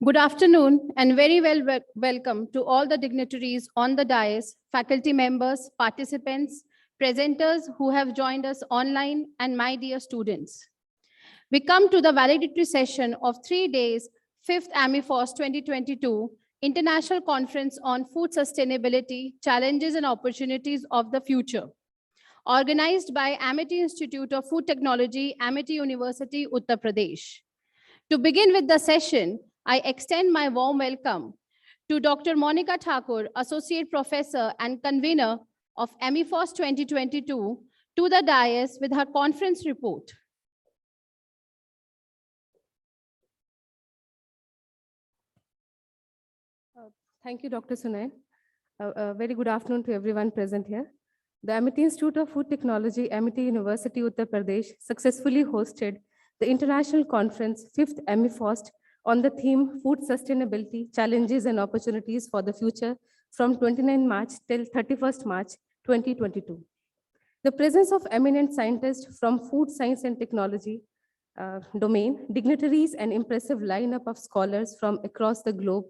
Good afternoon and very welcome to all the dignitaries on the dais, faculty members, participants, presenters who have joined us online, and my dear students. We come to the valedictory session of 3 days, 5th AMIFOST 2022 International Conference on Food Sustainability, Challenges and Opportunities of the Future, organized by Amity Institute of Food Technology, Amity University, Uttar Pradesh. To begin with the session, I extend my warm welcome to Dr. Monica Thakur, Associate Professor and Convener of AMIFOST 2022, to the dais with her conference report. Thank you, Dr. Sunay. Very good afternoon to everyone present here. The Amity Institute of Food Technology, Amity University, Uttar Pradesh, successfully hosted the International Conference, 5th AMIFOST, on the theme Food Sustainability, Challenges and Opportunities for the Future from 29 March till 31st March 2022. The presence of eminent scientists from food science and technology domain, dignitaries, and impressive lineup of scholars from across the globe,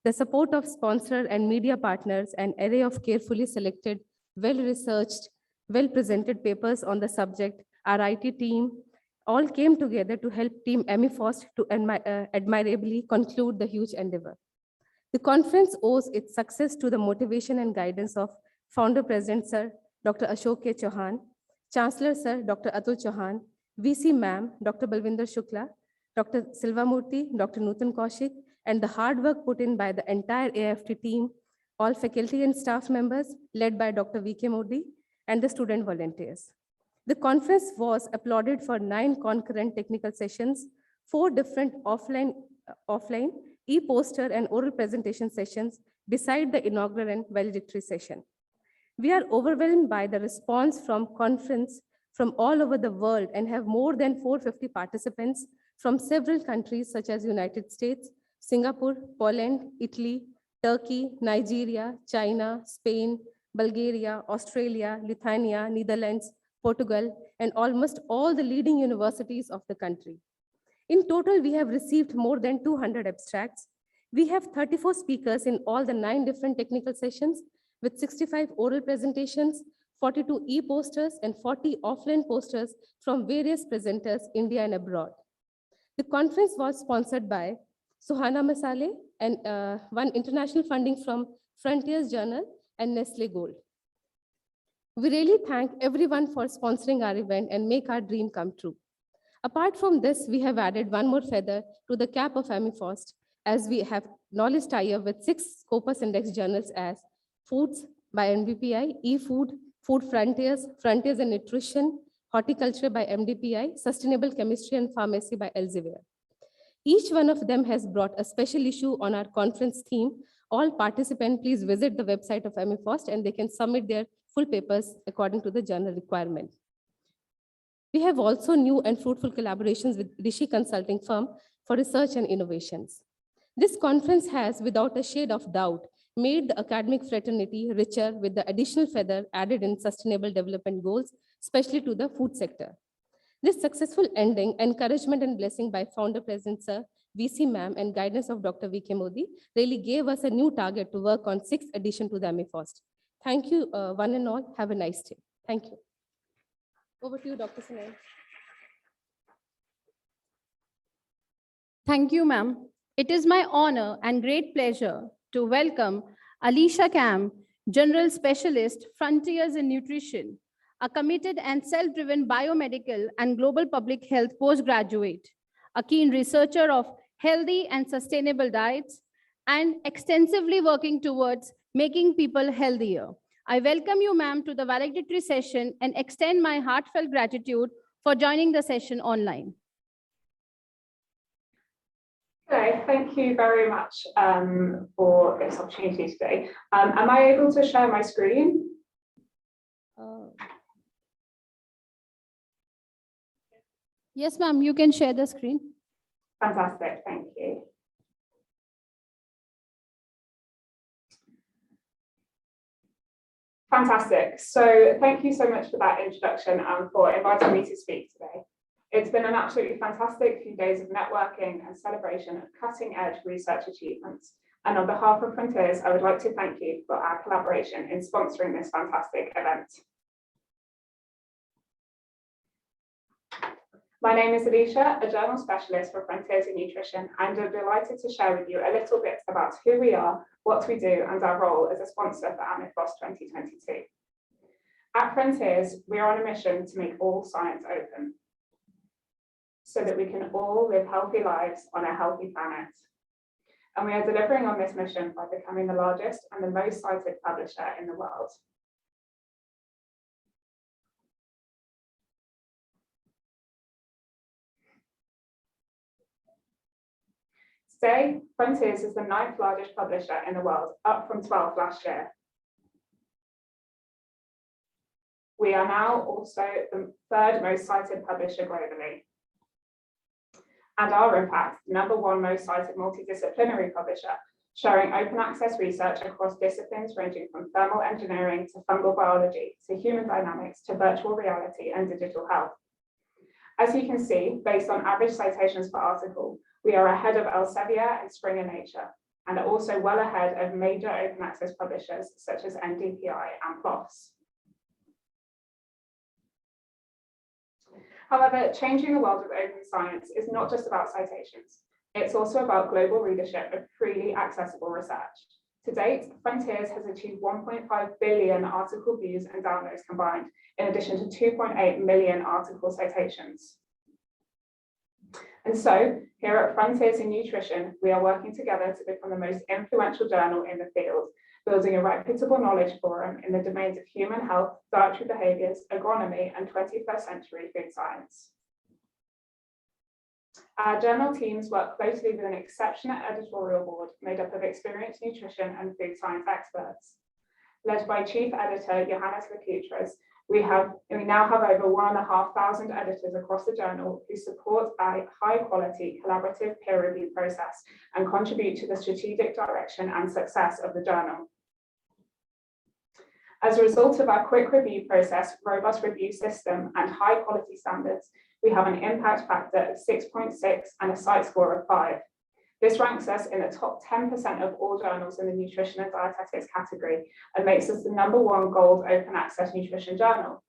the support of sponsor and media partners, an array of carefully selected, well-researched, well-presented papers on the subject, our IT team, all came together to help Team AMIFOST to admirably conclude the huge endeavor. The conference owes its success to the motivation and guidance of Founder President Sir Dr. Ashok K. Chauhan, Chancellor Sir Dr. Atul Chauhan, VC Ma'am Dr. Balvinder Shukla, Dr. Silvamurthy, Dr. Nutan Kaushik, and the hard work put in by the entire AFT team, all faculty and staff members led by Dr. V.K. Modi, and the student volunteers. The conference was applauded for 9 concurrent technical sessions, 4 different offline e-poster and oral presentation sessions beside the inaugural and valedictory session. We are overwhelmed by the response from conference from all over the world and have more than 450 participants from several countries such as United States, Singapore, Poland, Italy, Turkey, Nigeria, China, Spain, Bulgaria, Australia, Lithuania, Netherlands, Portugal, and almost all the leading universities of the country. In total, we have received more than 200 abstracts. We have 34 speakers in all the 9 different technical sessions with 65 oral presentations, 42 e-posters, and 40 offline posters from various presenters, India and abroad. The conference was sponsored by Suhana Masale and won international funding from Frontiers Journal and Nestle Gold. We really thank everyone for sponsoring our event and make our dream come true. Apart from this, we have added one more feather to the cap of AMIFOST, as we have knowledge tie-up with 6 Scopus Index journals as Foods by NBPI, eFood, Food Frontiers, Frontiers in Nutrition, Horticulture by MDPI, Sustainable Chemistry and Pharmacy by Elsevier. Each one of them has brought a special issue on our conference theme. All participants, please visit the website of AMIFOST and they can submit their full papers according to the journal requirement. We have also new and fruitful collaborations with Rishi Consulting Firm for research and innovations. This conference has, without a shade of doubt, made the academic fraternity richer with the additional feather added in sustainable development goals, especially to the food sector. This successful ending, encouragement and blessing by Founder President Sir, VC Ma'am, and guidance of Dr. V.K. Modi really gave us a new target to work on 6th edition to the AMIFOST. Thank you, one and all. Have a nice day. Thank you. Over to you, Dr. Sunay. Thank you, ma'am. It is my honor and great pleasure to welcome Alicia Kam, General Specialist, Frontiers in Nutrition, a committed and self-driven biomedical and global public health postgraduate, a keen researcher of healthy and sustainable diets, and extensively working towards making people healthier. I welcome you, ma'am, to the valedictory session and extend my heartfelt gratitude for joining the session online. Okay, thank you very much for this opportunity today. Am I able to share my screen? Yes, ma'am, you can share the screen. Fantastic, thank you. Fantastic. So thank you so much for that introduction and for inviting me to speak today. It's been an absolutely fantastic few days of networking and celebration of cutting-edge research achievements. And on behalf of Frontiers, I would like to thank you for our collaboration in sponsoring this fantastic event. My name is Alicia, a journal specialist for Frontiers in Nutrition, and I'm delighted to share with you a little bit about who we are, what we do, and our role as a sponsor for AMIFOST 2022. At Frontiers, we are on a mission to make all science open, so that we can all live healthy lives on a healthy planet. And we are delivering on this mission by becoming the largest and the most cited publisher in the world. Today, Frontiers is the 9th largest publisher in the world, up from 12 last year. We are now also the 3rd most cited publisher globally. And are in fact the #1 most cited multidisciplinary publisher, showing open access research across disciplines ranging from thermal engineering to fungal biology, to human dynamics, to virtual reality and digital health. As you can see, based on average citations per article, we are ahead of Elsevier and Springer Nature, and are also well ahead of major open access publishers such as NDPI and PLOS. However, changing the world of open science is not just about citations. It's also about global readership of freely accessible research. To date, Frontiers has achieved 1.5 billion article views and downloads combined, in addition to 2.8 million article citations. And so, here at Frontiers in Nutrition, we are working together to become the most influential journal in the field, building a reputable knowledge forum in the domains of human health, dietary behaviours, agronomy, and 21st century food science. Our journal teams work closely with an exceptional editorial board made up of experienced nutrition and food science experts. Led by Chief Editor Johannes Lekutras, we now have over 1,500 editors across the journal who support a high-quality collaborative peer review process and contribute to the strategic direction and success of the journal. As a result of our quick review process, robust review system, and high-quality standards, we have an impact factor of 6.6 and a site score of 5. This ranks us in the top 10% of all journals in the nutrition and dietetics category and makes us the #1 gold open access nutrition journal.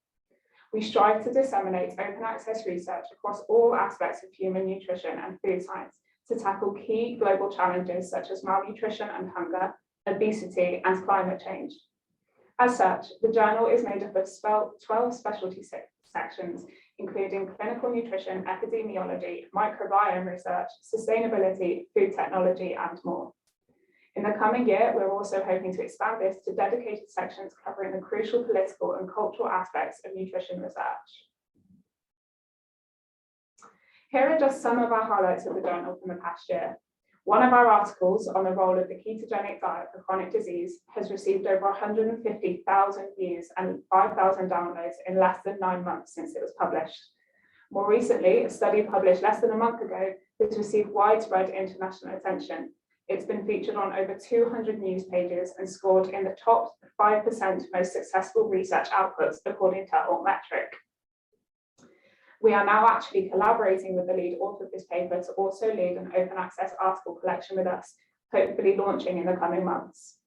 We strive to disseminate open access research across all aspects of human nutrition and food science to tackle key global challenges such as malnutrition and hunger, obesity, and climate change. As such, the journal is made up of 12 specialty sections, including clinical nutrition, epidemiology, microbiome research, sustainability, food technology, and more. In the coming year, we're also hoping to expand this to dedicated sections covering the crucial political and cultural aspects of nutrition research. Here are just some of our highlights of the journal from the past year. One of our articles on the role of the ketogenic diet for chronic disease has received over 150,000 views and 5,000 downloads in less than 9 months since it was published. More recently, a study published less than a month ago has received widespread international attention. It's been featured on over 200 news pages and scored in the top 5% most successful research outputs according to Altmetric. We are now actually collaborating with the lead author of this paper to also lead an open access article collection with us, hopefully launching in the coming months.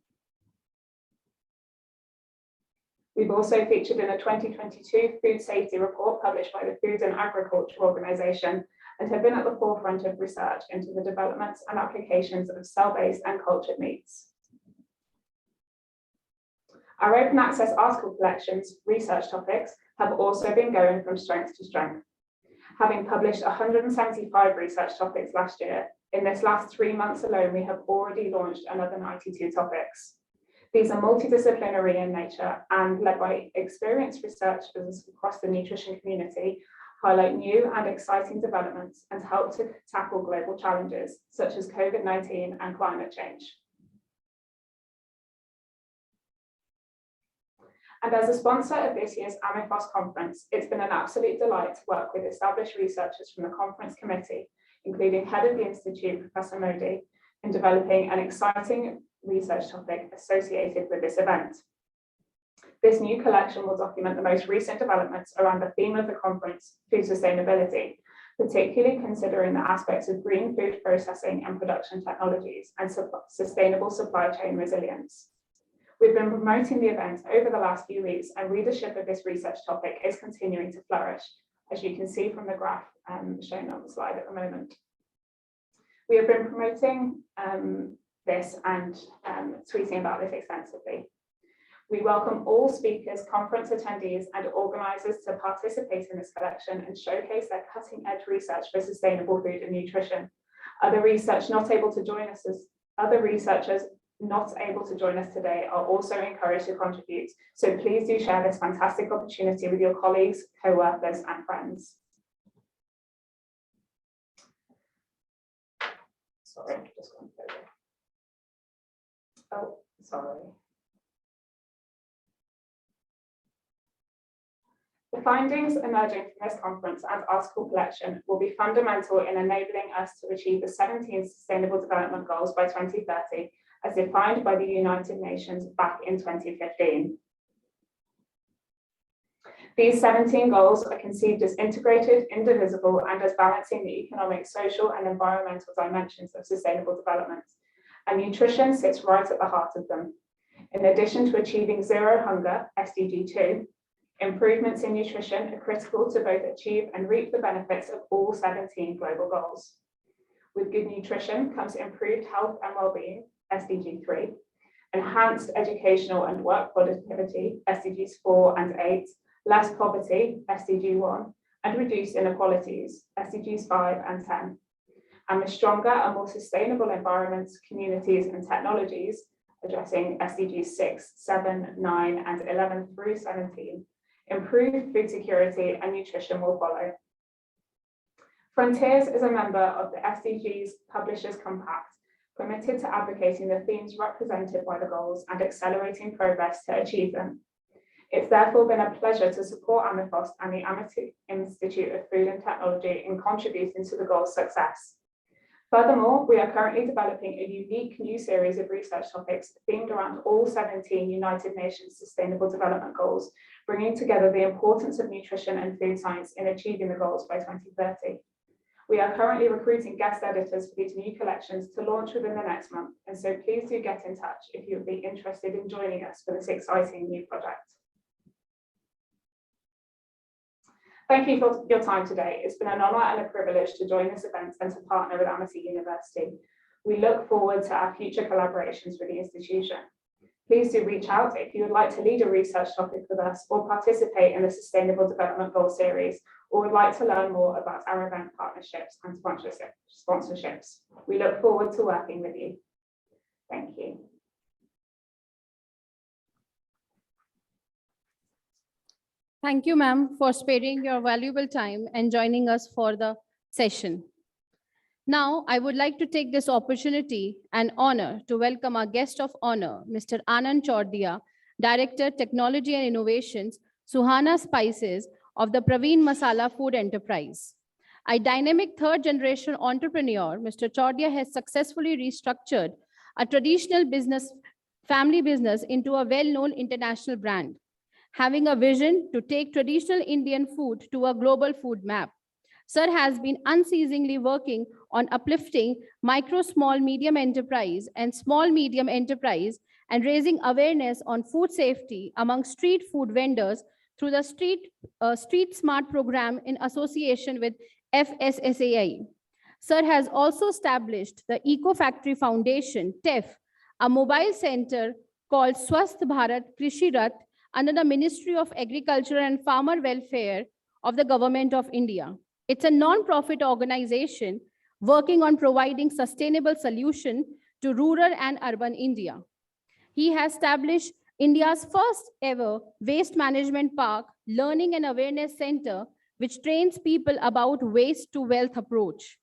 We've also featured in a 2022 food safety report published by the Food and Agriculture Organization and have been at the forefront of research into the developments and applications of cell-based and cultured meats. Our open access article collections, research topics, have also been going from strength to strength. Having published 175 research topics last year, in this last 3 months alone, we have already launched another 92 topics. These are multidisciplinary in nature and led by experienced researchers across the nutrition community, highlight new and exciting developments and help to tackle global challenges such as COVID-19 and climate change. And as a sponsor of this year's AMIFOST conference, it's been an absolute delight to work with established researchers from the conference committee, including head of the Institute, Professor Modi, in developing an exciting research topic associated with this event. This new collection will document the most recent developments around the theme of the conference, food sustainability, particularly considering the aspects of green food processing and production technologies and sustainable supply chain resilience. We've been promoting the event over the last few weeks, and readership of this research topic is continuing to flourish, as you can see from the graph shown on the slide at the moment. We have been promoting this and tweeting about this extensively. We welcome all speakers, conference attendees, and organisers to participate in this collection and showcase their cutting-edge research for sustainable food and nutrition. Other researchers not able to join us today are also encouraged to contribute. So please do share this fantastic opportunity with your colleagues, co-workers, and friends. Sorry, just going over. Oh, sorry. The findings emerging from this conference and article collection will be fundamental in enabling us to achieve the 17 Sustainable Development Goals by 2030, as defined by the United Nations back in 2015. These 17 goals are conceived as integrated, indivisible, and as balancing the economic, social, and environmental dimensions of sustainable development. And nutrition sits right at the heart of them. In addition to achieving zero hunger, SDG 2, improvements in nutrition are critical to both achieve and reap the benefits of all 17 global goals. With good nutrition comes improved health and well-being, SDG 3, enhanced educational and work productivity, SDGs 4 and 8, less poverty, SDG 1, and reduced inequalities, SDGs 5 and 10. And with stronger and more sustainable environments, communities, and technologies, addressing SDGs 6, 7, 9, and 11 through 17, improved food security and nutrition will follow. Frontiers is a member of the SDGs Publishers Compact, committed to advocating the themes represented by the goals and accelerating progress to achieve them. It's therefore been a pleasure to support AMIFOST and the Amity Institute of Food and Technology in contributing to the goal's success. Furthermore, we are currently developing a unique new series of research topics themed around all 17 United Nations Sustainable Development Goals, bringing together the importance of nutrition and food science in achieving the goals by 2030. We are currently recruiting guest editors for these new collections to launch within the next month, and so please do get in touch if you would be interested in joining us for this exciting new project. Thank you for your time today. It's been an honour and a privilege to join this event and to partner with Amity University. We look forward to our future collaborations with the institution. Please do reach out if you would like to lead a research topic with us or participate in the Sustainable Development Goal series, or would like to learn more about our event partnerships and sponsorships. We look forward to working with you. Thank you. Thank you, ma'am, for sparing your valuable time and joining us for the session. Now, I would like to take this opportunity and honor to welcome our guest of honor, Mr. Anand Chordia, Director, Technology and Innovations, Suhana Spices of the Praveen Masala Food Enterprise. A dynamic third-generation entrepreneur, Mr. Chordia has successfully restructured a traditional family business into a well-known international brand, having a vision to take traditional Indian food to a global food map. Sir has been unceasingly working on uplifting micro, small, medium enterprise and small, medium enterprise and raising awareness on food safety among street food vendors through the Street Smart program in association with FSSAI. Sir has also established the Eco Factory Foundation, TEF, a mobile center called Swasth Bharat Krishi Rath under the Ministry of Agriculture and Farmer Welfare of the Government of India. It's a non-profit organization working on providing sustainable solutions to rural and urban India. He has established India's first ever waste management park, learning and awareness center, which trains people about waste to wealth approach.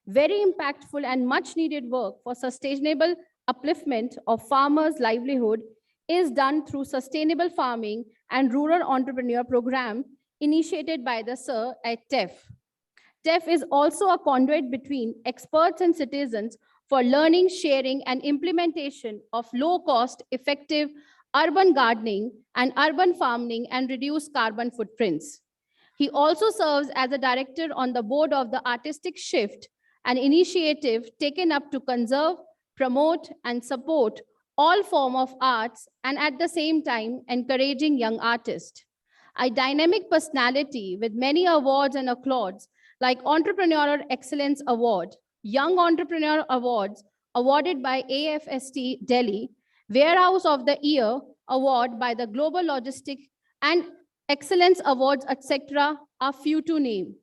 Very impactful and much needed work for sustainable upliftment of farmers' livelihood is done through sustainable farming and rural entrepreneur program initiated by the Sir at TEF. TEF is also a conduit between experts and citizens for learning, sharing, and implementation of low-cost, effective urban gardening and urban farming and reduce carbon footprints. He also serves as a director on the board of the Artistic Shift, an initiative taken up to conserve, promote, and support all forms of arts and at the same time encouraging young artists. A dynamic personality with many awards and accolades like Entrepreneurial Excellence Award, Young Entrepreneur Awards awarded by AFST Delhi, Warehouse of the Year Award by the Global Logistics and Excellence Awards, etc. are few to name.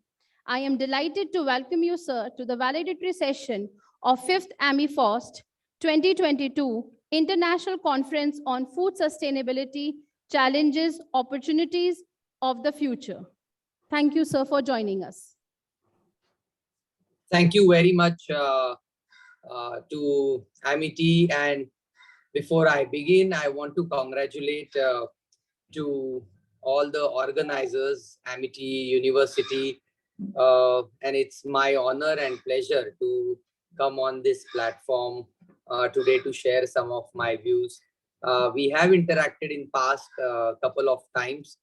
I am delighted to welcome you, sir, to the valedictory session of 5th AMIFOST 2022 International Conference on Food Sustainability, Challenges, Opportunities of the Future. Thank you, sir, for joining us. Thank you very much to Amity. And before I begin, I want to congratulate to all the organizers, Amity University, and it's my honor and pleasure to come on this platform today to share some of my views. We have interacted in past couple of times.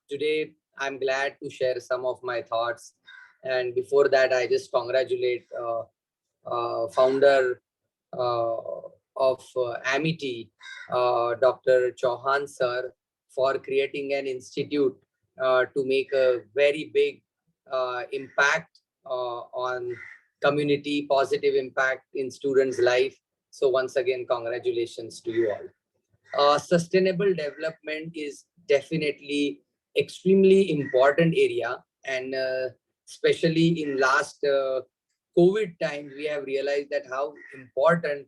Today, I'm glad to share some of my thoughts. And before that, I just congratulate founder of Amity, Dr. Chauhan sir, for creating an institute to make a very big impact on community, positive impact in students' life. So once again, congratulations to you all. Sustainable development is definitely extremely important area, and especially in last COVID time, we have realized that how important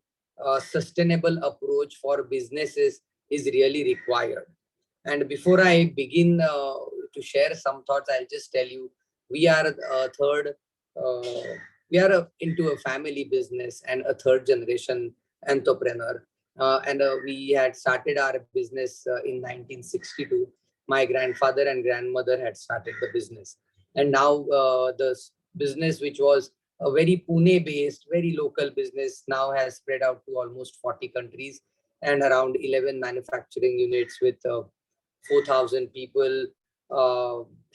sustainable approach for businesses is really required. And before I begin to share some thoughts, I'll just tell you, we are into a family business and a third generation entrepreneur. And we had started our business in 1962. My grandfather and grandmother had started the business. And now the business, which was a very Pune-based, very local business, now has spread out to almost 40 countries and around 11 manufacturing units with 4,000 people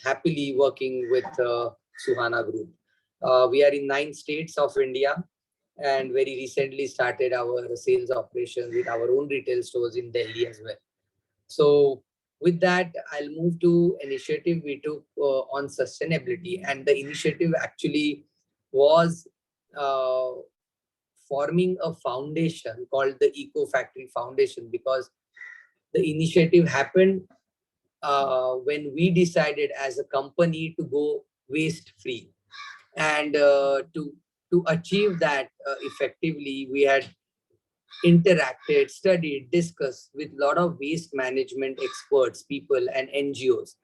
happily working with Suhana Group. We are in 9 states of India and very recently started our sales operations with our own retail stores in Delhi as well. So with that, I'll move to initiative we took on sustainability, and the initiative actually was forming a foundation called the Eco Factory Foundation, because the initiative happened when we decided as a company to go waste free, and to achieve that effectively, we had interacted, studied, discussed with a lot of waste management experts, people and NGOs.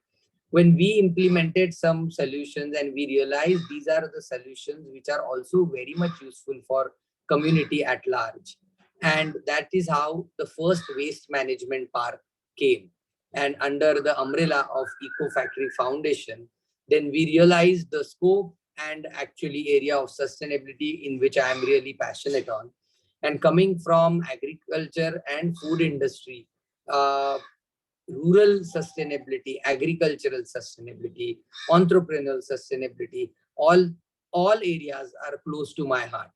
When we implemented some solutions and we realized these are the solutions which are also very much useful for community at large. And that is how the first waste management park came. And under the umbrella of Eco Factory Foundation, then we realized the scope and actually area of sustainability in which I am really passionate on. And coming from agriculture and food industry, rural sustainability, agricultural sustainability, entrepreneurial sustainability, all areas are close to my heart.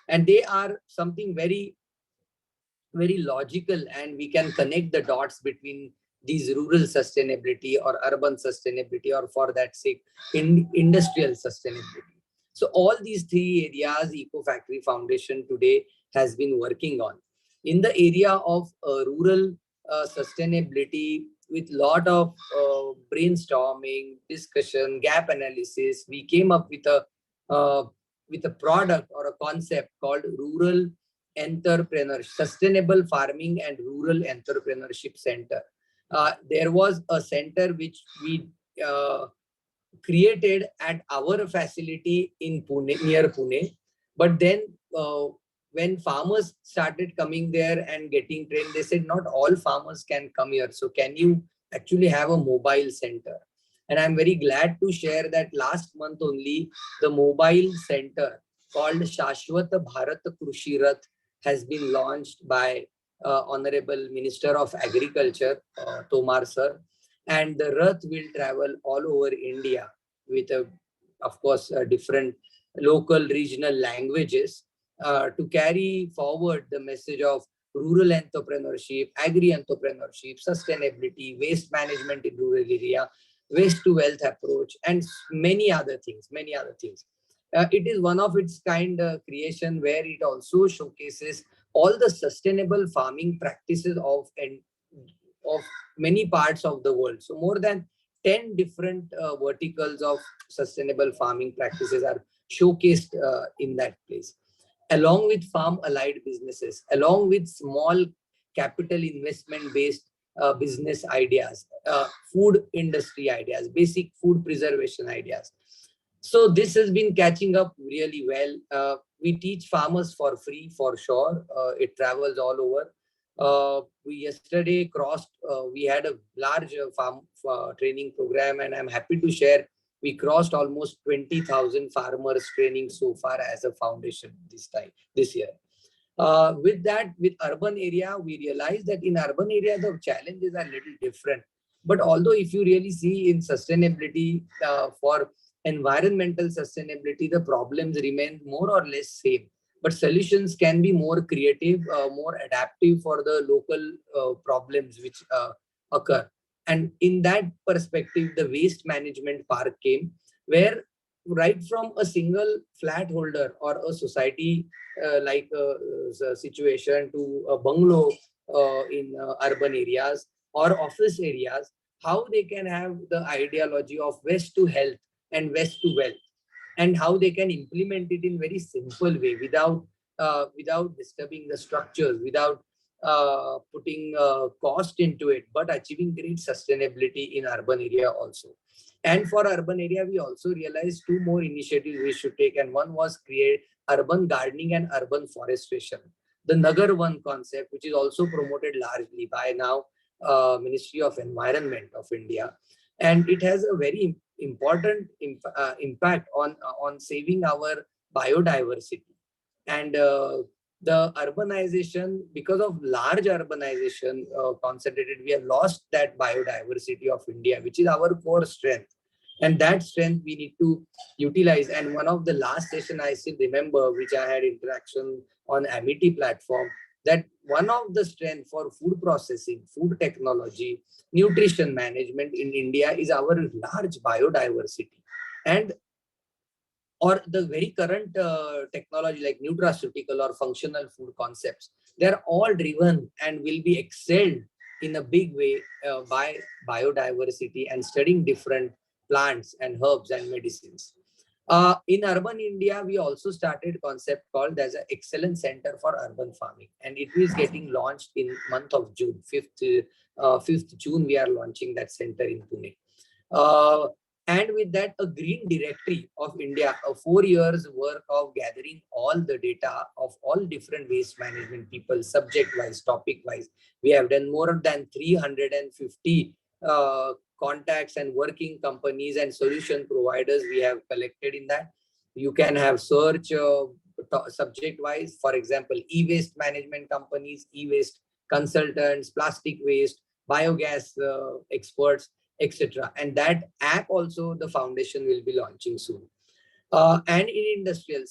And they are something very, very logical, and we can connect the dots between these rural sustainability or urban sustainability, or for that sake, industrial sustainability. So all these 3 areas, Eco Factory Foundation today has been working on. In the area of rural sustainability, with lot of brainstorming, discussion, gap analysis, we came up with a product or a concept called Rural Entrepreneur, Sustainable Farming and Rural Entrepreneurship Center. There was a center which we created at our facility in Pune, near Pune. But then when farmers started coming there and getting trained, they said not all farmers can come here. So can you actually have a mobile center? And I'm very glad to share that last month only, the mobile center called Shashwata Bharat Krushi Rath has been launched by Honorable Minister of Agriculture, Tomar sir. And the Rath will travel all over India with, of course, different local regional languages to carry forward the message of rural entrepreneurship, agri-entrepreneurship, sustainability, waste management in rural area, waste to wealth approach, and many other things, many other things. It is one of its kind creation where it also showcases all the sustainable farming practices of many parts of the world. So more than 10 different verticals of sustainable farming practices are showcased in that place, along with farm allied businesses, along with small capital investment based business ideas, food industry ideas, basic food preservation ideas. So this has been catching up really well. We teach farmers for free, for sure. It travels all over. We yesterday we had a large farm training program, and I'm happy to share we crossed almost 20,000 farmers training so far as a foundation this year. With that, with urban area, we realize that in urban area, the challenges are little different. But although if you really see in sustainability, for environmental sustainability, the problems remain more or less same. But solutions can be more creative, more adaptive for the local problems which occur. And in that perspective, the waste management park came, where right from a single flat holder or a society like a situation to a bungalow in urban areas or office areas, how they can have the ideology of waste to health and waste to wealth, and how they can implement it in very simple way without disturbing the structures, without putting cost into it, but achieving great sustainability in urban area also. And for urban area, we also realized two more initiatives we should take, and one was create urban gardening and urban forestation. The Nagar One concept, which is also promoted largely by now Ministry of Environment of India, and it has a very important impact on saving our biodiversity. And the urbanization, because of large urbanization concentrated, we have lost that biodiversity of India, which is our core strength. And that strength we need to utilize. And one of the last session I still remember, which I had interaction on Amity platform, that one of the strength for food processing, food technology, nutrition management in India is our large biodiversity. And or the very current technology like nutraceutical or functional food concepts, they're all driven and will be excelled in a big way by biodiversity and studying different plants and herbs and medicines. In urban India, we also started a concept called as an Excellence Center for Urban Farming, and it is getting launched in month of June, 5th June, we are launching that center in Pune. And with that, a green directory of India, a 4 years work of gathering all the data of all different waste management people, subject-wise, topic-wise. We have done more than 350 contacts and working companies and solution providers we have collected in that. You can have search subject-wise, for example, e-waste management companies, e-waste consultants, plastic waste, biogas experts, etc. And that app also the foundation will be launching soon. And in industrial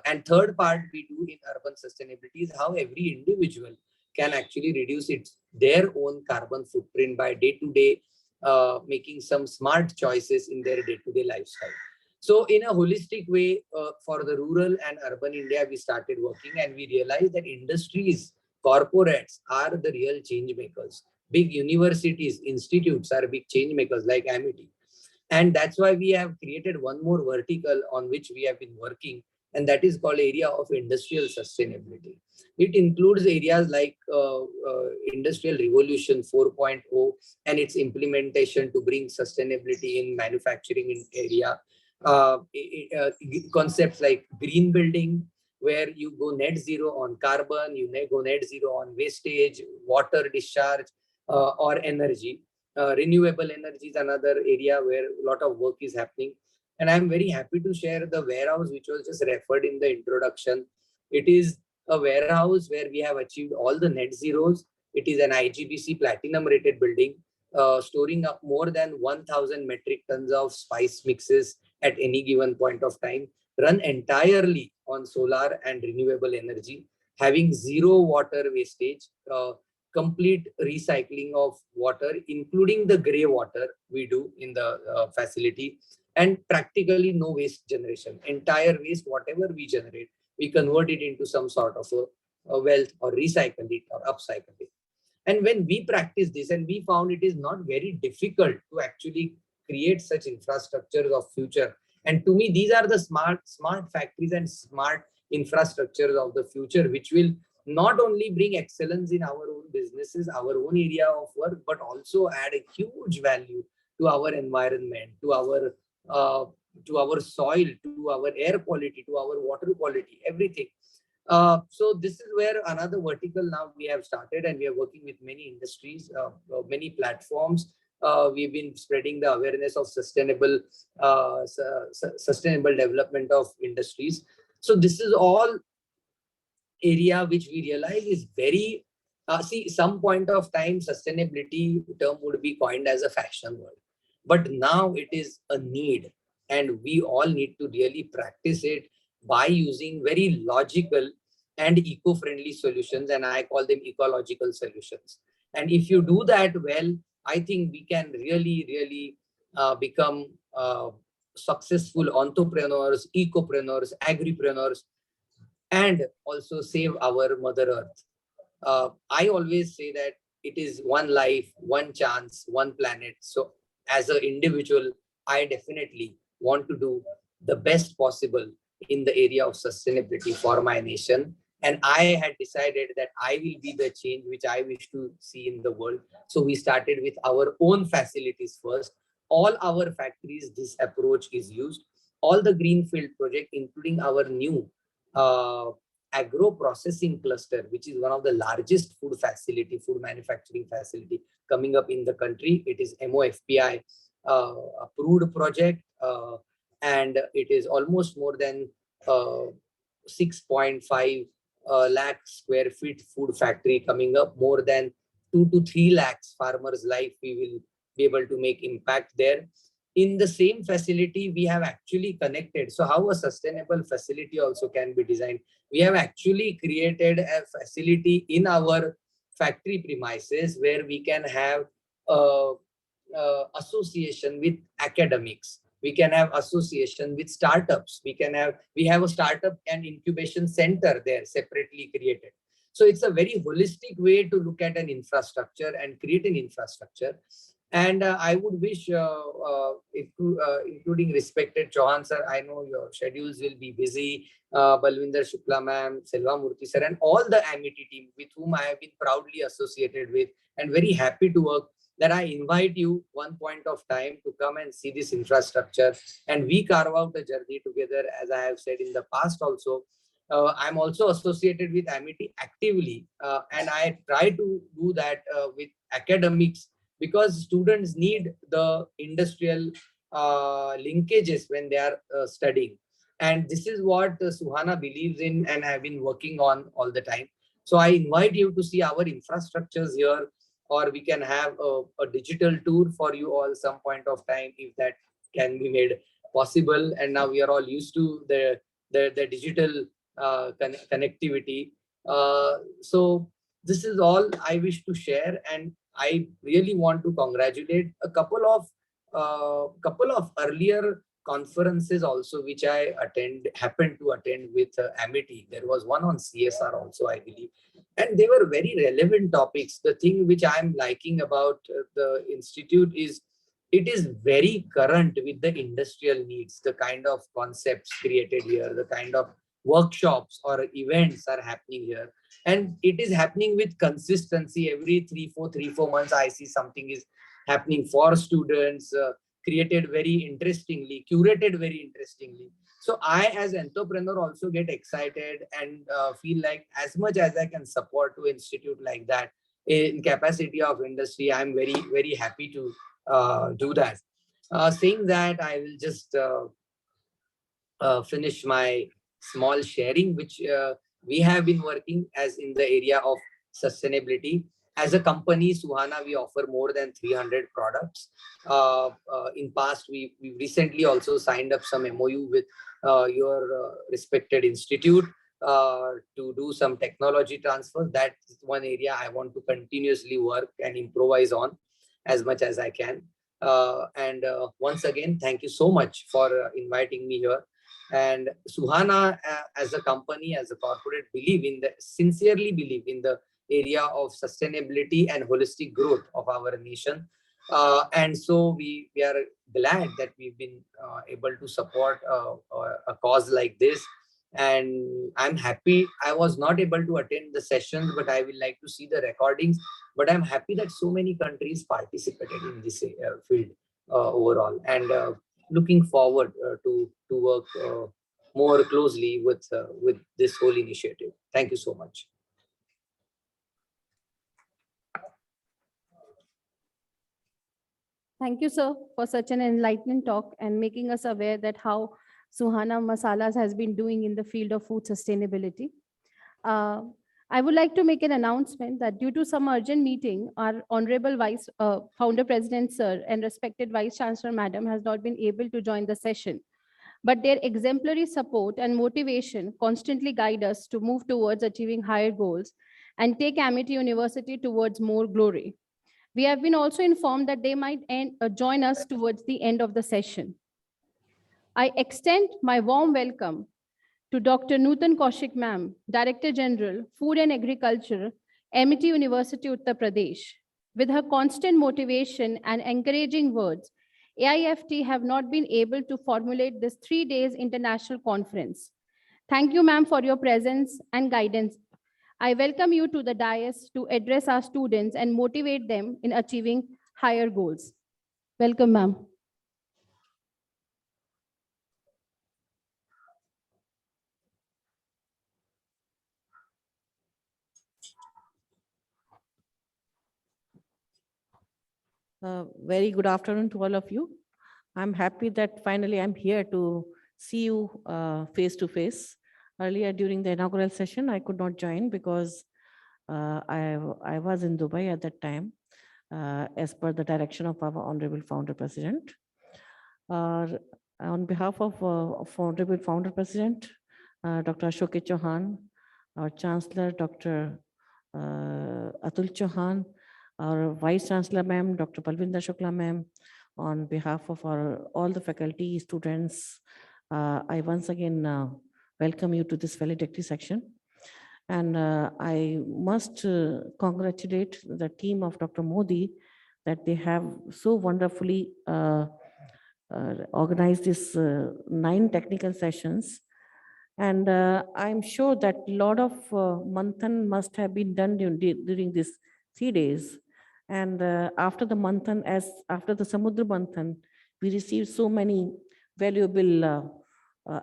and third part we do in urban sustainability is how every individual can actually reduce their own carbon footprint by day-to-day making some smart choices in their day-to-day lifestyle. So in a holistic way, for the rural and urban India, we started working, and we realized that industries, corporates are the real change makers. Big universities, institutes are big change makers like Amity. And that's why we have created one more vertical on which we have been working, and that is called area of industrial sustainability. It includes areas like Industrial Revolution 4.0 and its implementation to bring sustainability in manufacturing in area. Concepts like green building, where you go net zero on carbon, you go net zero on wastage, water discharge, or energy. Renewable energy is another area where a lot of work is happening. And I'm very happy to share the warehouse, which was just referred in the introduction. It is a warehouse where we have achieved all the net zeros. It is an IGBC platinum rated building. storing up more than 1,000 metric tons of spice mixes at any given point of time, run entirely on solar and renewable energy, having zero water wastage, complete recycling of water, including the gray water we do in the facility, and practically no waste generation. Entire waste, whatever we generate, we convert it into some sort of a wealth, or recycle it or upcycle it. And when we practice this, and we found it is not very difficult to actually create such infrastructures of future. And to me, these are the smart factories and smart infrastructures of the future, which will not only bring excellence in our own businesses, our own area of work, but also add a huge value to our environment, to our soil, to our air quality, to our water quality, everything. So this is where another vertical now we have started, and we are working with many industries, many platforms. We've been spreading the awareness of sustainable development of industries. So this is all area which we realize is very, see, some point of time sustainability term would be coined as a fashion word, but now it is a need, and we all need to really practice it by using very logical and eco-friendly solutions, and I call them ecological solutions. And if you do that well, I think we can really become successful entrepreneurs, ecopreneurs, agripreneurs, and also save our Mother Earth. I always say that it is one life, one chance, one planet. So as an individual, I definitely want to do the best possible in the area of sustainability for my nation. And I had decided that I will be the change which I wish to see in the world. So we started with our own facilities first. All our factories, this approach is used. All the greenfield project, including our new agro processing cluster, which is one of the largest food manufacturing facility coming up in the country. It is MOFPI approved project, and it is almost more than 6.5 lakh square feet food factory coming up. More than 2 to 3 lakhs farmers' life we will be able to make impact there. In the same facility, we have actually connected. So how a sustainable facility also can be designed. We have actually created a facility in our factory premises where we can have association with academics. We can have association with startups. We have a startup and incubation center there separately created. So it's a very holistic way to look at an infrastructure and create an infrastructure. And I would wish, including respected Chauhan sir, I know your schedules will be busy, Balwinder Shukla ma'am, Selva Murthy sir, and all the AMITI team with whom I have been proudly associated with and very happy to work, that I invite you one point of time to come and see this infrastructure, and we carve out a journey together. As I have said in the past also, I'm also associated with AMITI actively, and I try to do that with academics, because students need the industrial linkages when they are studying. And this is what Suhana believes in and have been working on all the time. So I invite you to see our infrastructures here, or we can have a digital tour for you all some point of time, if that can be made possible. And now we are all used to the digital connectivity. So this is all I wish to share, and I really want to congratulate a couple of earlier conferences also, which I happened to attend with AMITI. There was one on CSR also, I believe, and they were very relevant topics. The thing which I'm liking about the institute is it is very current with the industrial needs. The kind of concepts created here, the kind of workshops or events are happening here, and it is happening with consistency. Every 3-4 months I see something is happening for students, created very interestingly, curated very interestingly. So I as an entrepreneur also get excited and feel like as much as I can support to institute like that in capacity of industry, I'm very happy to do that. Saying that, I will just finish my small sharing, which we have been working as in the area of sustainability. As a company, Suhana, we offer more than 300 products. In past, we recently also signed up some MOU with your respected institute to do some technology transfer. That's one area I want to continuously work and improvise on as much as I can. Once again, thank you so much for inviting me here. And Suhana, as a company, as a corporate, sincerely believe in the area of sustainability and holistic growth of our nation. And so we are glad that we've been able to support a cause like this. And I'm happy. I was not able to attend the sessions, but I will like to see the recordings. But I'm happy that so many countries participated in this field overall. And looking forward to work more closely with this whole initiative. Thank you so much. Thank you, sir, for such an enlightening talk and making us aware that how Suhana Masalas has been doing in the field of food sustainability. I would like to make an announcement that due to some urgent meeting, our Honorable Vice Founder President, sir, and respected Vice Chancellor, Madam, has not been able to join the session. But their exemplary support and motivation constantly guide us to move towards achieving higher goals and take Amity University towards more glory. We have been also informed that they might join us towards the end of the session. I extend my warm welcome to Dr. Nutan Kaushik Ma'am, Director General, Food and Agriculture, Amity University, Uttar Pradesh. With her constant motivation and encouraging words, AIFT have not been able to formulate this 3 days international conference. Thank you, ma'am, for your presence and guidance. I welcome you to the dais to address our students and motivate them in achieving higher goals. Welcome, ma'am. Very good afternoon to all of you. I'm happy that finally I'm here to see you face to face. Earlier during the inaugural session, I could not join because I was in Dubai at that time, as per the direction of our Honorable Founder President. On behalf of Honorable Founder President, Dr. Ashok Chauhan, our Chancellor, Dr. Atul Chauhan, our Vice Chancellor, Ma'am, Dr. Balvinder Shukla, Ma'am, on behalf of all the faculty, students, I once again welcome you to this valedictory section. And I must congratulate the team of Dr. Modi that they have so wonderfully organized these 9 technical sessions. And I'm sure that a lot of manthan must have been done during these 3 days. And after the manthan, after the Samudra Manthan, we received so many valuable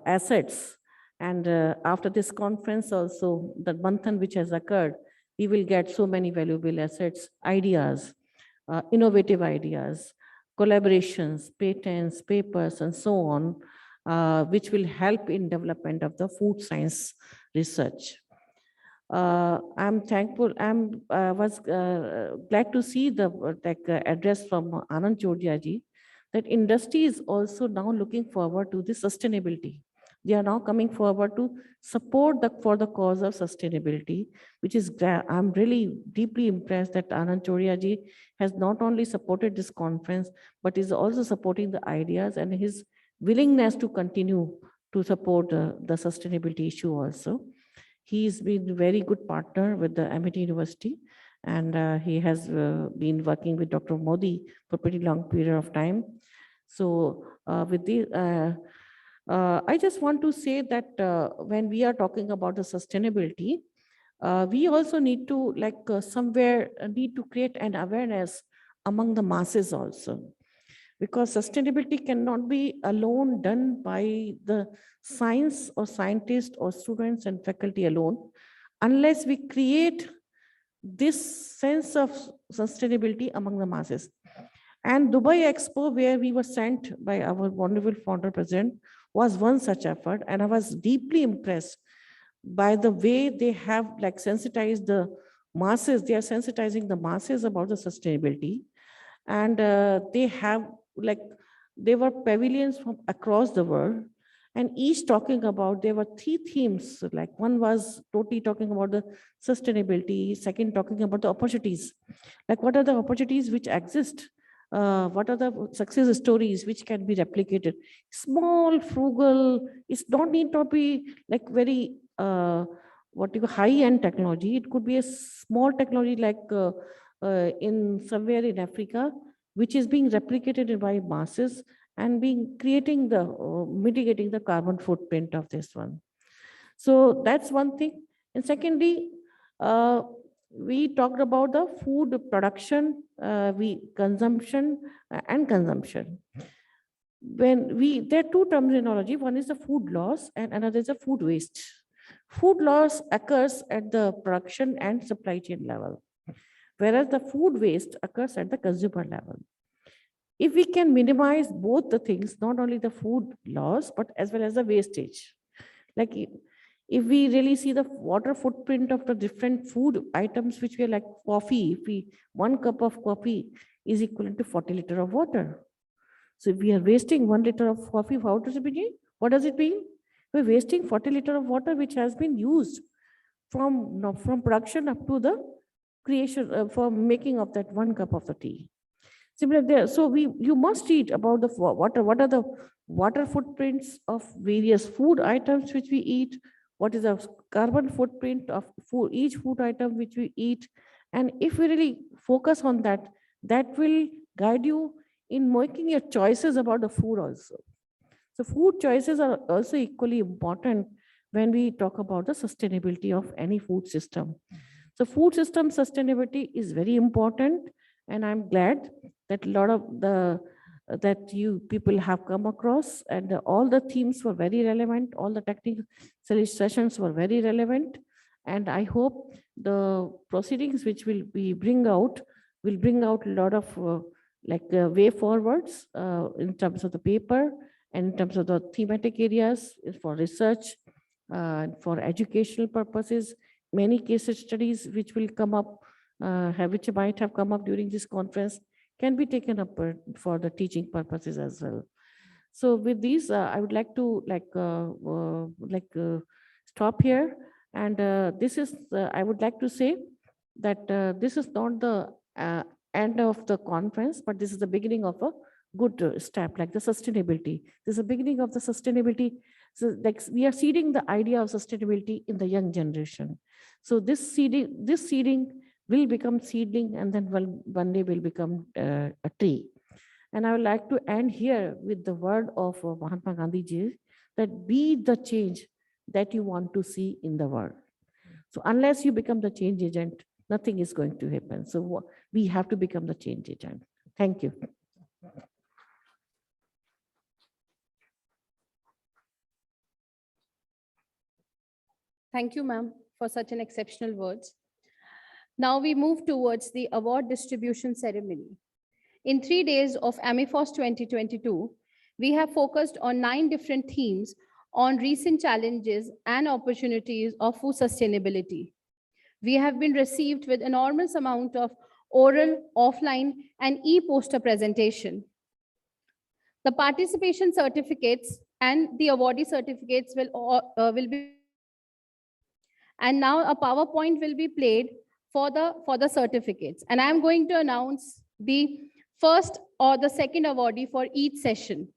assets. And after this conference also, the manthan which has occurred, we will get so many valuable assets, ideas, innovative ideas, collaborations, patents, papers, and so on, which will help in development of the food science research. I'm thankful. I was glad to see the address from Anand Choudhary ji that industry is also now looking forward to the sustainability. They are now coming forward to support for the cause of sustainability, which is, I'm really deeply impressed that Anand Choudhary ji has not only supported this conference, but is also supporting the ideas and his willingness to continue to support the sustainability issue also. He's been a very good partner with the Amity University, and he has been working with Dr. Modi for a pretty long period of time. So with this, I just want to say that when we are talking about the sustainability, we also need to somewhere need to create an awareness among the masses also. Because sustainability cannot be alone done by the science or scientists or students and faculty alone, unless we create this sense of sustainability among the masses. And Dubai Expo, where we were sent by our wonderful founder president, was one such effort. And I was deeply impressed by the way they have sensitized the masses, they are sensitizing the masses about the sustainability. And they have like, there were pavilions from across the world, and each talking about, there were 3 themes. Like one was totally talking about the sustainability, second talking about the opportunities. Like what are the opportunities which exist? What are the success stories which can be replicated? Small, frugal, it's not need to be like very high-end technology. It could be a small technology like in somewhere in Africa, which is being replicated by masses and creating the mitigating the carbon footprint of this one. So that's one thing. And secondly, we talked about the food production, consumption and consumption. There are 2 terminology. One is the food loss and another is the food waste. Food loss occurs at the production and supply chain level, whereas the food waste occurs at the consumer level. If we can minimize both the things, not only the food loss, but as well as the wastage. Like if we really see the water footprint of the different food items, which we are like coffee, if 1 cup of coffee is equivalent to 40 liters of water. So if we are wasting 1 liter of coffee, how does it mean? What does it mean? We're wasting 40 liters of water, which has been used from production up to the creation for making of that 1 cup of the tea. Similar there. So you must read about the water. What are the water footprints of various food items which we eat? What is the carbon footprint of each food item which we eat? And if we really focus on that, that will guide you in making your choices about the food also. So food choices are also equally important when we talk about the sustainability of any food system. So food system sustainability is very important, and I'm glad that a lot of that you people have come across, and all the themes were very relevant. All the technical sessions were very relevant, and I hope the proceedings which will bring out a lot of way forwards in terms of the paper and in terms of the thematic areas for research, for educational purposes. Many case studies which will come up, which might have come up during this conference, can be taken up for the teaching purposes as well. So with these, I would like to stop here. And this is, I would like to say that this is not the end of the conference, but this is the beginning of a good step, like the sustainability. This is the beginning of the sustainability. So like we are seeding the idea of sustainability in the young generation. So this seeding will become seedling, and then one day will become a tree. And I would like to end here with the word of Mahatma Gandhi ji, that be the change that you want to see in the world. So unless you become the change agent, nothing is going to happen. So we have to become the change agent. Thank you. Thank you, ma'am, for such an exceptional words. Now we move towards the award distribution ceremony. In 3 days of AMIFOST 2022, we have focused on 9 different themes on recent challenges and opportunities of food sustainability. We have been received with enormous amount of oral, offline, and e-poster presentation. The participation certificates and the awardee certificates will be, and now a PowerPoint will be played for the certificates. And I'm going to announce the first or the second awardee for each session.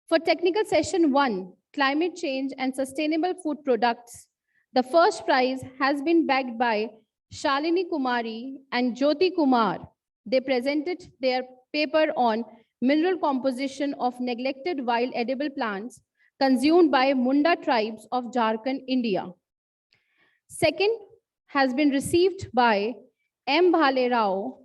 For technical session 1, climate change and sustainable food products, the first prize has been bagged by Shalini Kumari and Jyoti Kumar. They presented their paper on mineral composition of neglected wild edible plants consumed by Munda tribes of Jharkhand, India. Second has been received by M. Bhale Rao,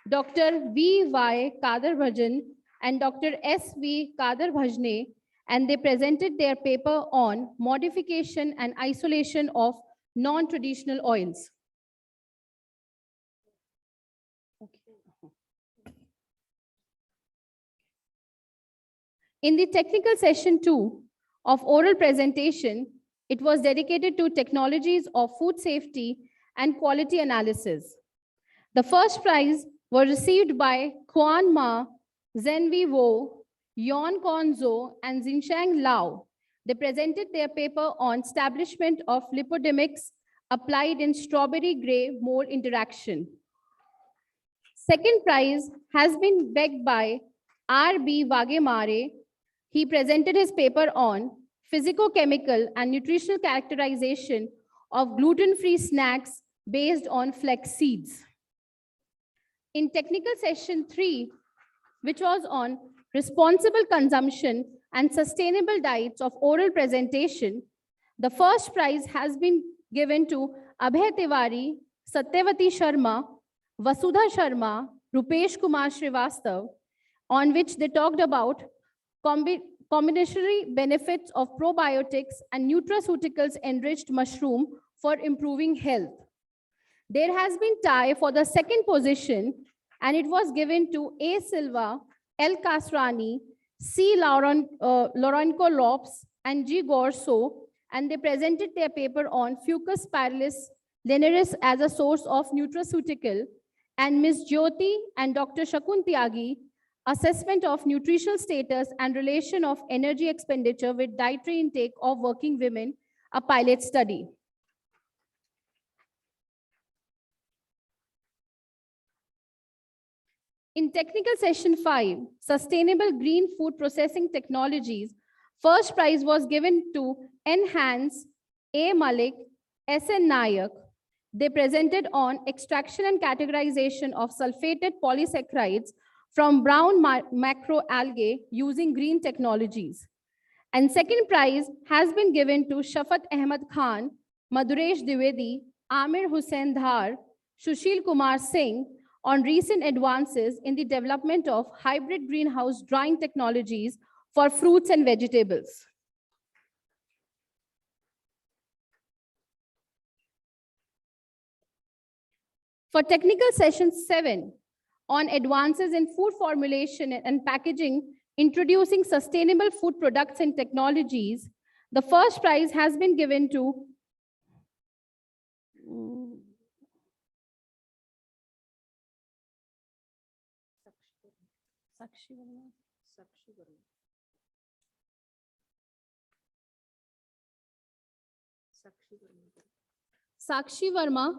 Dr. V.Y. Kadarbhajan, and Dr. S.V. Kadarbhajne, and they presented their paper on modification and isolation of non-traditional oils. In the technical session 2 of oral presentation, it was dedicated to technologies of food safety and quality analysis. The first prize were received by Quan Ma, Zhenvi Wu, Yon Kon Zhou, and Xinsheng Lao. They presented their paper on establishment of lipodynamics applied in strawberry gray mold interaction. Second prize has been bagged by R.B. Vagemare. He presented his paper on physicochemical and nutritional characterization of gluten-free snacks based on flax seeds. In technical session 3, which was on responsible consumption and sustainable diets of oral presentation, the first prize has been given to Abhay Tiwari, Satyavati Sharma, Vasudha Sharma, Rupesh Kumar Srivastav, on which they talked about combinatory benefits of probiotics and nutraceuticals enriched mushroom for improving health. There has been tie for the second position, and it was given to A. Silva, L. Kasrani, C. Laurenco Lopes, and G. Gorso, and they presented their paper on Fucus spiralis linearis as a source of nutraceutical, and Ms. Jyoti and Dr. Shakun Tyagi, assessment of nutritional status and relation of energy expenditure with dietary intake of working women, a pilot study. In technical session 5, sustainable green food processing technologies, first prize was given to Enhance, A. Malik, S.N. Nayak. They presented on extraction and categorization of sulfated polysaccharides from brown macroalgae using green technologies. And second prize has been given to Shafat Ahmad Khan, Madhuresh Dwivedi, Amir Hussain Dhar, Sushil Kumar Singh on recent advances in the development of hybrid greenhouse drying technologies for fruits and vegetables. For technical session 7, on advances in food formulation and packaging, introducing sustainable food products and technologies, the first prize has been given to Sakshi Verma.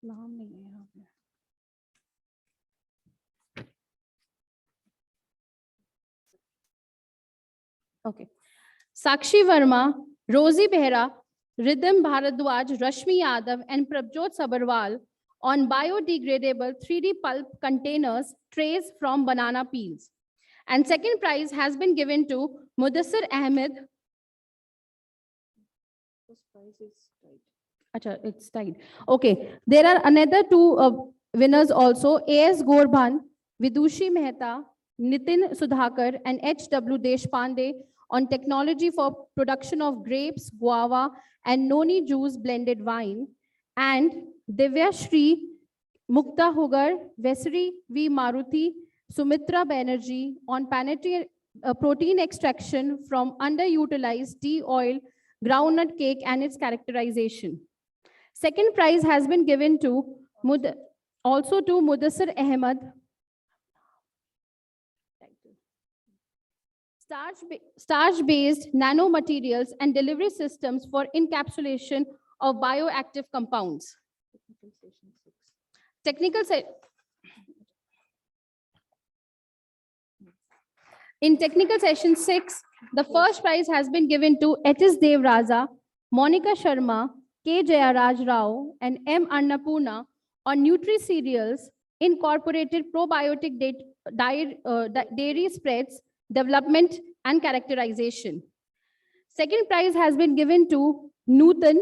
नाम नहीं है यहाँ पे. Okay. Sakshi Verma, Rosie Behra, Rhythm Bharadwaj, Rashmi Yadav, and Prabjot Sabharwal on biodegradable 3D pulp containers, trays from banana peels. And second prize has been given to Mudassir Ahmed. This prize is tied. Achha, it's tied. Okay. There are another two winners also, A.S. Gorbhan, Vidushi Mehta, Nitin Sudhakar, and H.W. Deshpande on technology for production of grapes, guava, and noni juice blended wine, and Divya Shri, Mukta Hugar, Vesri V. Maruthi, Sumitra Banerjee on protein extraction from underutilized tea oil, groundnut cake, and its characterization. Second prize has been given to also to Mudassir Ahmed. Starch-based nanomaterials and delivery systems for encapsulation of bioactive compounds. In technical session 6, the first prize has been given to H.S. Dev Raza, Monica Sharma, K. Jayaraj Rao, and M. Annapurna on Nutri-Cereals, incorporated probiotic dairy spreads, development and characterization. Second prize has been given to Nutan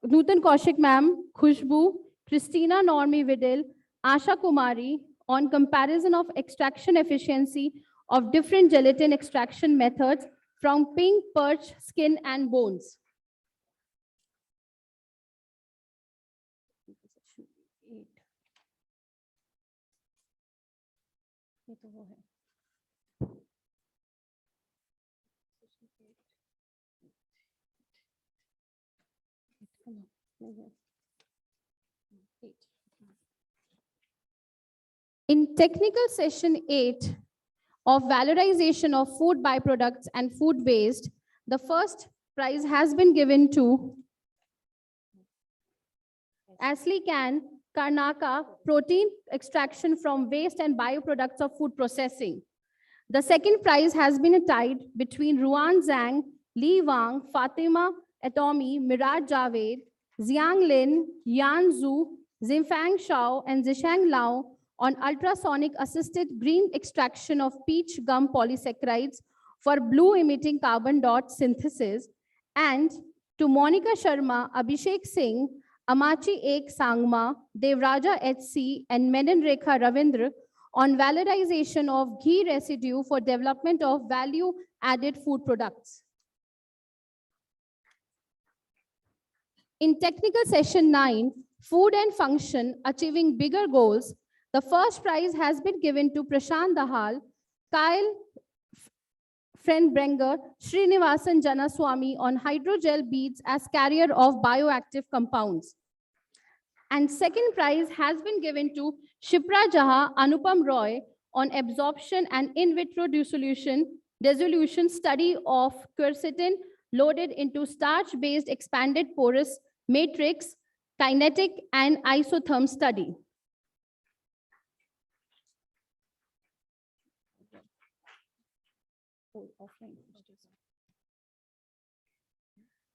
Kaushik ma'am, Khushbu, Christina Normi Vidal, Asha Kumari on comparison of extraction efficiency of different gelatin extraction methods from pink perch, skin, and bones. In technical session 8 of valorization of food byproducts and food waste, the first prize has been given to Ashley Can Karnaka, protein extraction from waste and bioproducts of food processing. The second prize has been tied between Ruan Zhang, Li Wang, Fatima Atomi, Miraj Javed, Xiang Lin, Yan Zhu, Xinfang Shao, and Zishang Lao on ultrasonic assisted green extraction of peach gum polysaccharides for blue emitting carbon dot synthesis, and to Monica Sharma, Abhishek Singh, Amachi Ek Sangma, Devraja HC, and Menon Rekha Ravindra on valorization of ghee residue for development of value-added food products. In technical session 9, food and function, achieving bigger goals, the first prize has been given to Prashant Dahal, Kyle Frenbrenger, Srinivasan Janaswamy on hydrogel beads as carrier of bioactive compounds. And second prize has been given to Shipra Jaha Anupam Roy on absorption and in vitro dissolution study of quercetin loaded into starch-based expanded porous matrix, kinetic and isotherm study.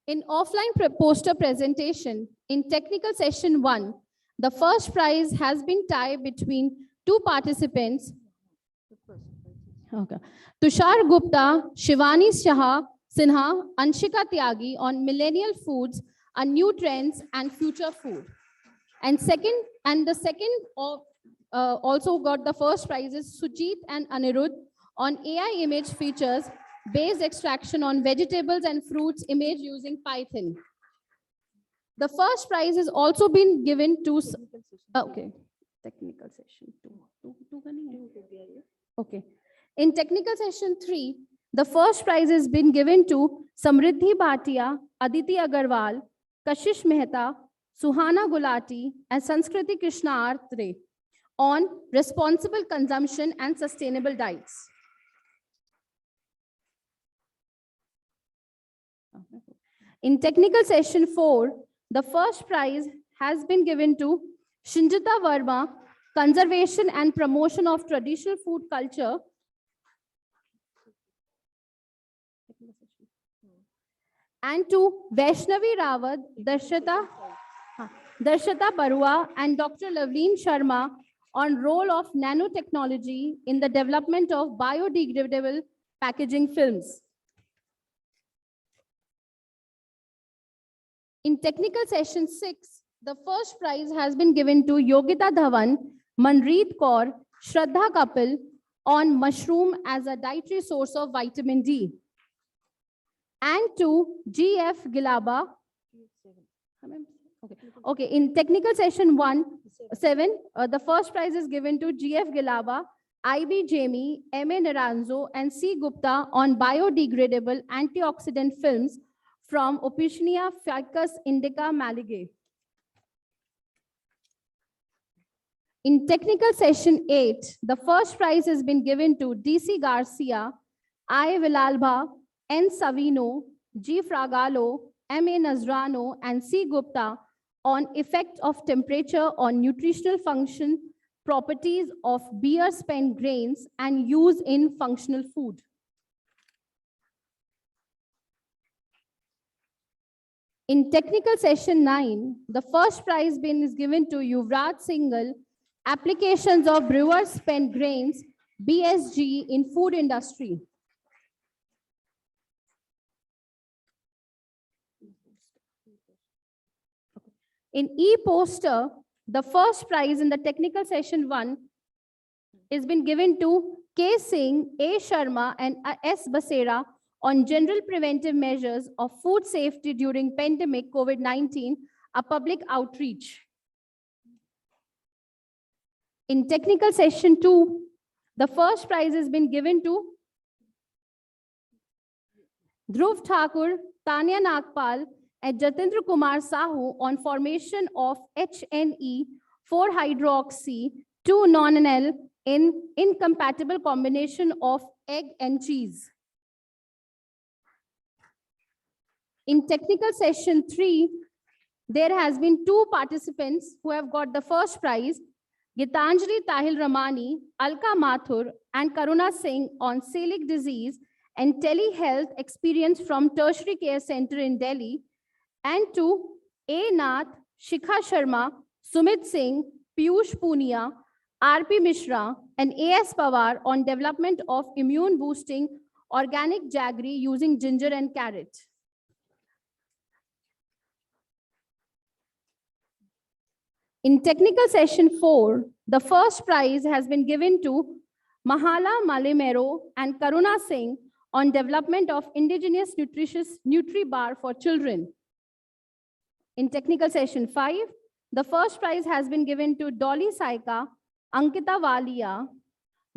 In offline poster presentation, in technical session 1, the first prize has been tied between two participants, Tushar Gupta, Shivani Sinha, Anshika Tyagi on millennial foods, new trends and future food. And the second also got the first prizes, Sujit and Anirudh on AI image features, based extraction on vegetables and fruits image using Python. The first prize has also been given to, technical session 2. Okay. In technical session 3, the first prize has been given to Samriddhi Bhatia, Aditi Agarwal, Kashish Mehta, Suhana Gulati, and Sanskriti Krishna Artre on responsible consumption and sustainable diets. In technical session 4, the first prize has been given to Shinjita Verma, Conservation and Promotion of Traditional Food Culture, and to Vaishnavi Rawat, Darshita Barua, and Dr. Lavleen Sharma on role of nanotechnology in the development of biodegradable packaging films. In technical session 6, the first prize has been given to Yogita Dhawan, Manreet Kaur, Shraddha Kapil on mushroom as a dietary source of vitamin D. And to G.F. Gilaba. Okay, in technical session 7, the first prize is given to G.F. Gilaba, I.B. Jamie, M.A. Naranzo, and C. Gupta on biodegradable antioxidant films from Opicinia ficus indica maligae. In technical session 8, the first prize has been given to D.C. Garcia, I. Villalba, N. Savino, G. Fragalo, M.A. Nazrano, and C. Gupta on effect of temperature on nutritional function, properties of beer spent grains, and use in functional food. In technical session 9, the first prize is given to Yuvraj Singhal, Applications of Brewers Spent Grains, BSG in Food Industry. In e-poster, the first prize in the technical session 1 has been given to K. Singh, A. Sharma, and S. Basera on general preventive measures of food safety during pandemic COVID-19, a public outreach. In technical session 2, the first prize has been given to Dhruv Thakur, Tanya Nagpal, and Jatendra Kumar Sahu on formation of HNE 4-hydroxy 2-nonenal in incompatible combination of egg and cheese. In technical session 3, there has been 2 participants who have got the first prize, Gitanjali Tahil Ramani, Alka Mathur, and Karuna Singh on celiac disease and telehealth experience from Tertiary Care Center in Delhi, and to A. Nath, Shikha Sharma, Sumit Singh, Piyush Punia, R.P. Mishra, and A.S. Pawar on development of immune boosting organic jaggery using ginger and carrot. In technical session 4, the first prize has been given to Mahala Malimero and Karuna Singh on development of indigenous nutritious Nutri-Bar for children. In technical session 5, the first prize has been given to Dolly Saika, Ankita Walia,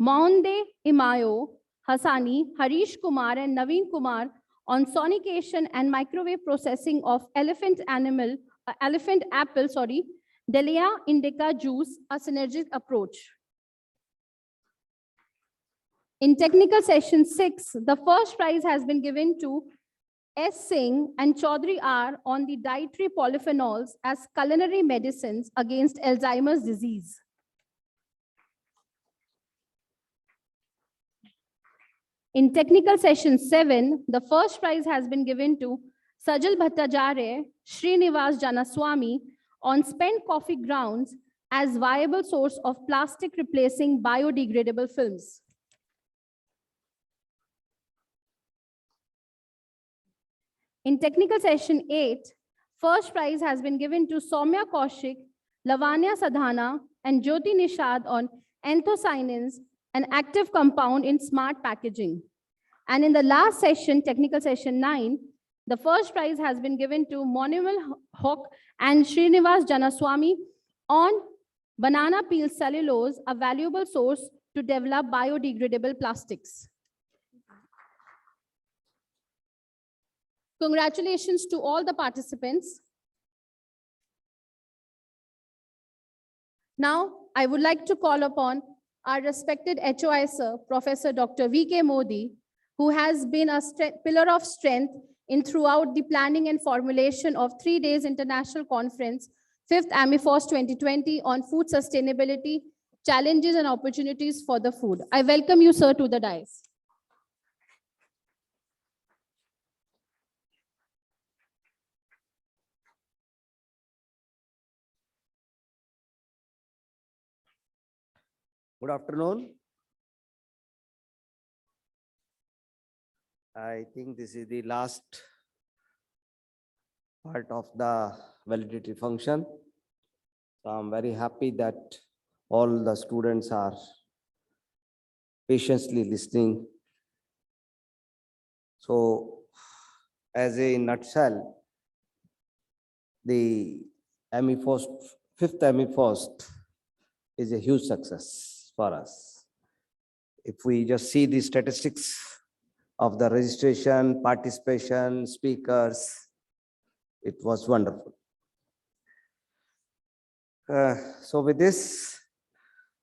Maunde Imayo, Hassani, Harish Kumar, and Naveen Kumar on sonication and microwave processing of elephant apple, Delia indica juice, a synergic approach. In technical session 6, the first prize has been given to S. Singh and Chaudhry R on the dietary polyphenols as culinary medicines against Alzheimer's disease. In technical session 7, the first prize has been given to Sajal Bhattacharya, Srinivas Janaswamy on spent coffee grounds as viable source of plastic replacing biodegradable films. In technical session 8, first prize has been given to Soumya Kaushik, Lavanya Sadhana, and Jyoti Nishad on anthocyanins, an active compound in smart packaging. And in the last session, technical session 9, the first prize has been given to Monimal Hawk and Srinivas Janaswamy on banana peel cellulose, a valuable source to develop biodegradable plastics. Congratulations to all the participants. Now, I would like to call upon our respected HOI sir, Professor Dr. V.K. Modi, who has been a pillar of strength in throughout the planning and formulation of 3 days international conference, 5th AMIFOST 2020 on food sustainability, challenges and opportunities for the food. I welcome you, sir, to the dais. Good afternoon. I think this is the last part of the validity function. So I'm very happy that all the students are patiently listening. So as a nutshell, the AMIFOST, 5th AMIFOST is a huge success for us. If we just see the statistics of the registration, participation, speakers, it was wonderful. So with this,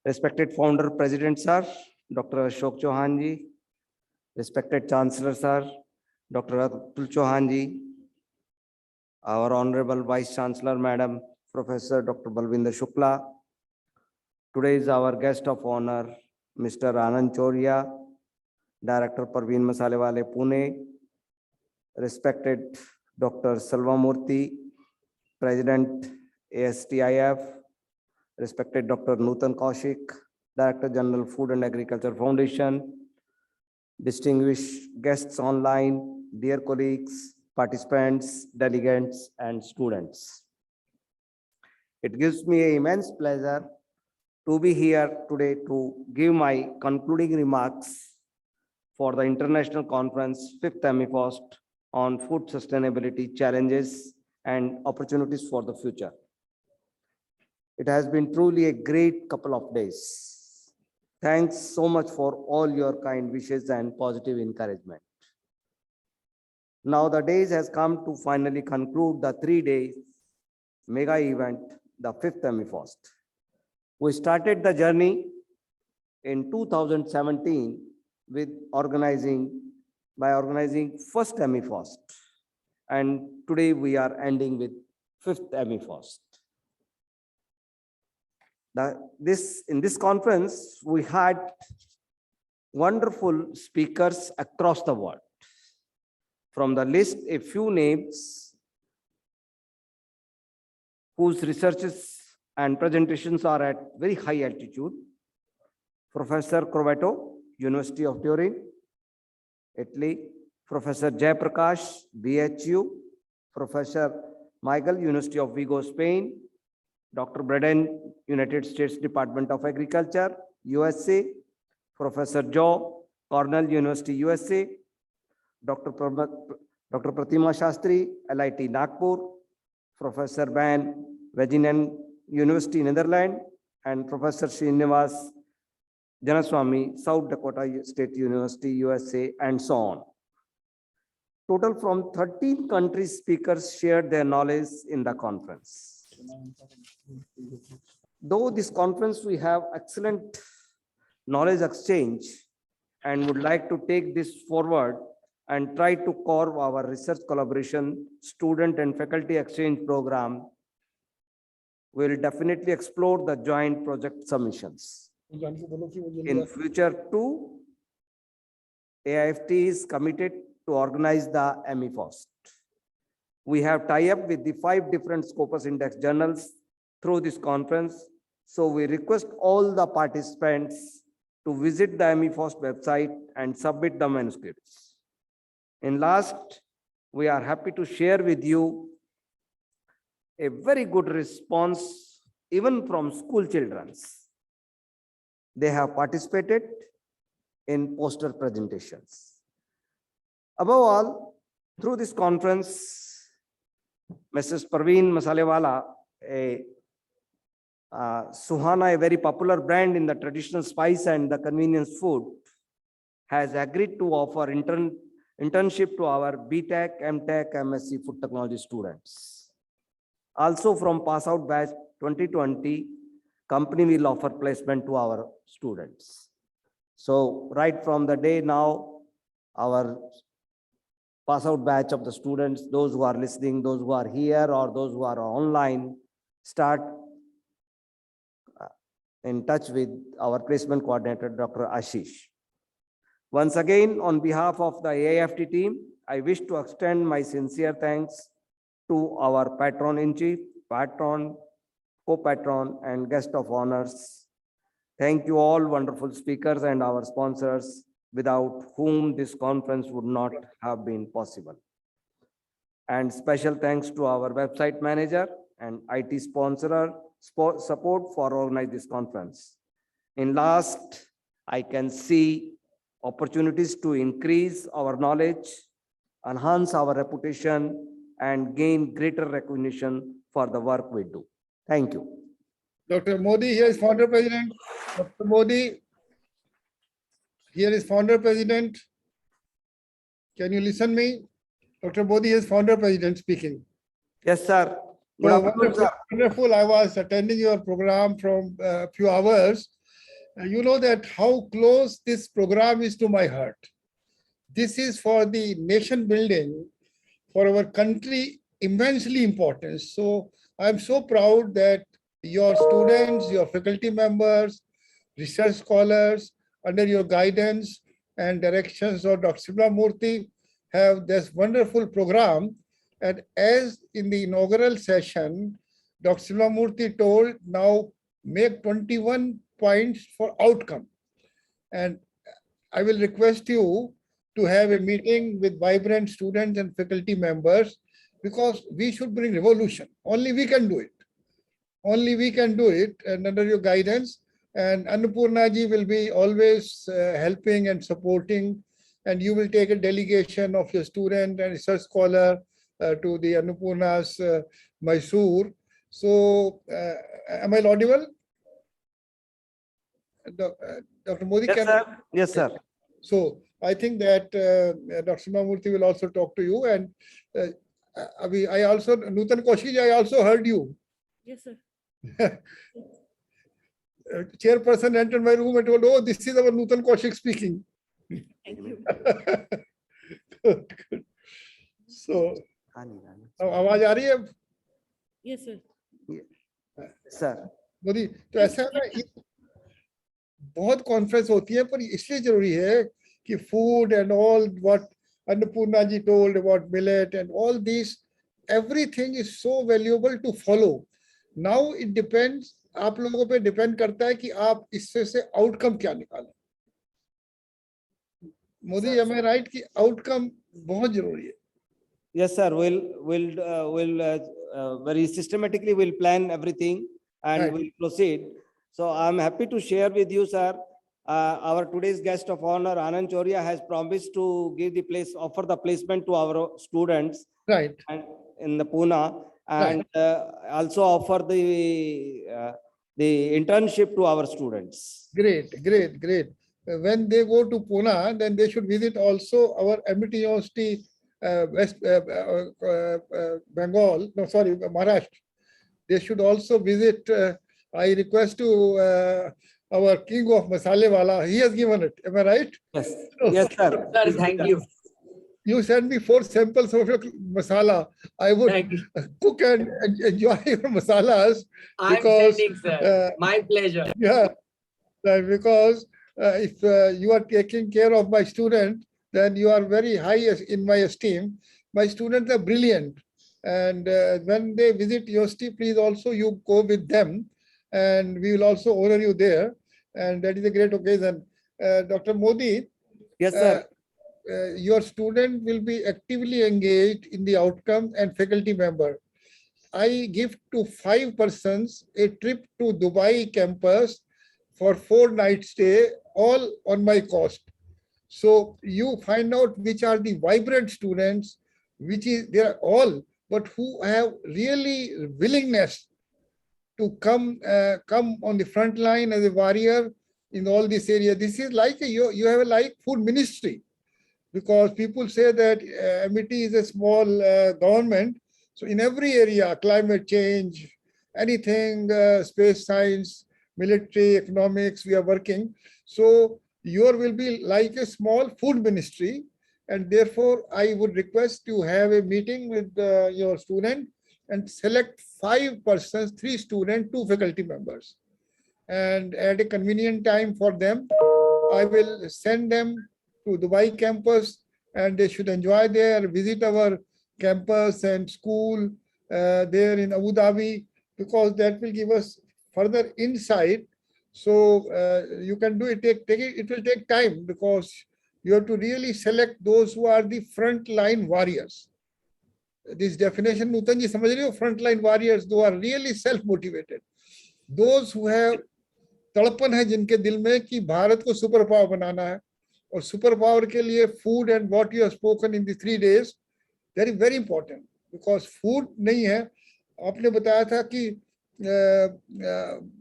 respected founder, president, sir, Dr. Ashok Chauhan ji, respected chancellor, sir, Dr. Atul Chauhan ji, our honorable vice chancellor, madam, Professor Dr. Balvinder Shukla. Today is our guest of honor, Mr. Anand Choria, Director Parveen Masalewale, Pune, respected Dr. Salvamurthy, President ASTIF, respected Dr. Nutan Kaushik, Director General Food and Agriculture Foundation, distinguished guests online, dear colleagues, participants, delegates, and students. It gives me an immense pleasure to be here today to give my concluding remarks for the International Conference 5th AMIFOST on food sustainability challenges and opportunities for the future. It has been truly a great couple of days. Thanks so much for all your kind wishes and positive encouragement. Now the days has come to finally conclude the 3 days mega event, the 5th AMIFOST. We started the journey in 2017 with organizing first AMIFOST, and today we are ending with 5th AMIFOST. In this conference, we had wonderful speakers across the world. From the list, a few names whose researches and presentations are at very high altitude. Professor Crovetto, University of Turin, Italy. Professor Jayaprakash, BHU. Professor Michael, University of Vigo, Spain. Dr. Braden, United States Department of Agriculture, USA. Professor Joe, Cornell University, USA. Dr. Pratima Shastri, LIT Nagpur. Professor Van Veginen, University, Netherlands, and Professor Srinivas Janaswamy, South Dakota State University, USA, and so on. Total from 13 countries, speakers shared their knowledge in the conference. Though this conference, we have excellent knowledge exchange and would like to take this forward and try to carve our research collaboration, student and faculty exchange program. We'll definitely explore the joint project submissions. In future too, AIFT is committed to organize the AMIFOST. We have tie-up with the 5 different Scopus Index journals through this conference. So we request all the participants to visit the AMIFOST website and submit the manuscripts. In last, we are happy to share with you a very good response even from school children. They have participated in poster presentations. Above all, through this conference, Mrs. Parveen Masalewala, Suhana, a very popular brand in the traditional spice and the convenience food, has agreed to offer internship to our BTech, MTech, MSc food technology students. Also from pass out batch 2020, company will offer placement to our students. So right from the day now, our pass out batch of the students, those who are listening, those who are here or those who are online, start in touch with our placement coordinator, Dr. Ashish. Once again, on behalf of the AIFT team, I wish to extend my sincere thanks to our patron-in-chief, patron, co-patron, and guest of honors. Thank you all wonderful speakers and our sponsors, without whom this conference would not have been possible. And special thanks to our website manager and IT sponsor support for organizing this conference. In last, I can see opportunities to increase our knowledge, enhance our reputation, and gain greater recognition for the work we do. Thank you. Dr. Modi, here is founder president. Dr. Modi, here is founder president. Can you listen me? Dr. Modi is founder president speaking. Yes, sir. Good So afternoon, sir. wonderful. I was attending your program from a few hours. You know that how close this program is to my heart. This is for the nation building, for our country, immensely important. So I'm so proud that your students, your faculty members, research scholars, under your guidance and directions of Dr. Murthy, have this wonderful program. And as in the inaugural session, Dr. Murthy told, now make 21 points for outcome. And I will request you to have a meeting with vibrant students and faculty members, because we should bring revolution. Only we can do it. Only we can do it, and under your guidance. And Annapurna ji will be always helping and supporting, and you will take a delegation of your student and research scholar to the Annapurna's Mysore. So, am I audible? Dr. Modi, Yes, can sir. Yes, sir. So I think that Dr. Murthy will also talk to you. And I also, Nutan Kaushik, I also heard you. Yes, sir. Chairperson entered my room and told, oh, this is our Nutan Kaushik speaking. Thank you. Good, good. So, आवाज आ रही है? Yes, sir. Sir. Modi, तो ऐसा है ना, बहुत conference होती है, पर इसलिए जरूरी है कि food and all what Annapurna ji told about millet and all this, everything is so valuable to follow. Now it depends, आप लोगों पे डिपेंड करता है कि आप इससे से आउटकम क्या निकालें. मोदी, am I right कि आउटकम बहुत जरूरी है? Yes, sir. We'll very systematically we'll plan everything and Right. we'll proceed. So I'm happy to share with you, sir. Our today's guest of honor, Anand Choria, has promised to give the offer the placement to our students Right. and in the Pune, and also offer the internship to our students. Great, great, great. When they go to Pune, then they should visit also our Amity University, West Bengal, no, sorry, Maharashtra. They should also visit, I request to our king of Masale Wala, he has given it, am I right? Yes, yes, sir. Sir, thank you. You send me 4 samples of your masala. I would Thank you. cook and enjoy your masalas. I'm Because, sending, sir. My pleasure. Yeah, because if you are taking care of my student, then you are very high in my esteem. My students are brilliant. And when they visit university, please also you go with them. And we will also honor you there. And that is a great occasion. Dr. Modi, Yes, sir. your student will be actively engaged in the outcome and faculty member. I give to 5 persons a trip to Dubai campus for 4 nights stay, all on my cost. So you find out which are the vibrant students, which is, they are all, but who have really willingness to come on the front line as a warrior in all this area. This is like you have a like food ministry, because people say that MIT is a small government. So in every area, climate change, anything, space science, military, economics, we are working. So your will be like a small food ministry. And therefore, I would request to have a meeting with your student and select 5 persons, 3 students, 2 faculty members. And at a convenient time for them, I will send them to Dubai campus, and they should enjoy there, visit our campus and school there in Abu Dhabi, because that will give us further insight. So you can do it, it will take time, because you have to really select those who are the frontline warriors. This definition, Nutan ji, samajh rahe ho? Frontline warriors, those are really self-motivated. Those who have तड़पन है जिनके दिल में कि भारत को super power बनाना है, और super power के लिए food and what you have spoken in the 3 days, that is very important, because food नहीं है. आपने बताया था कि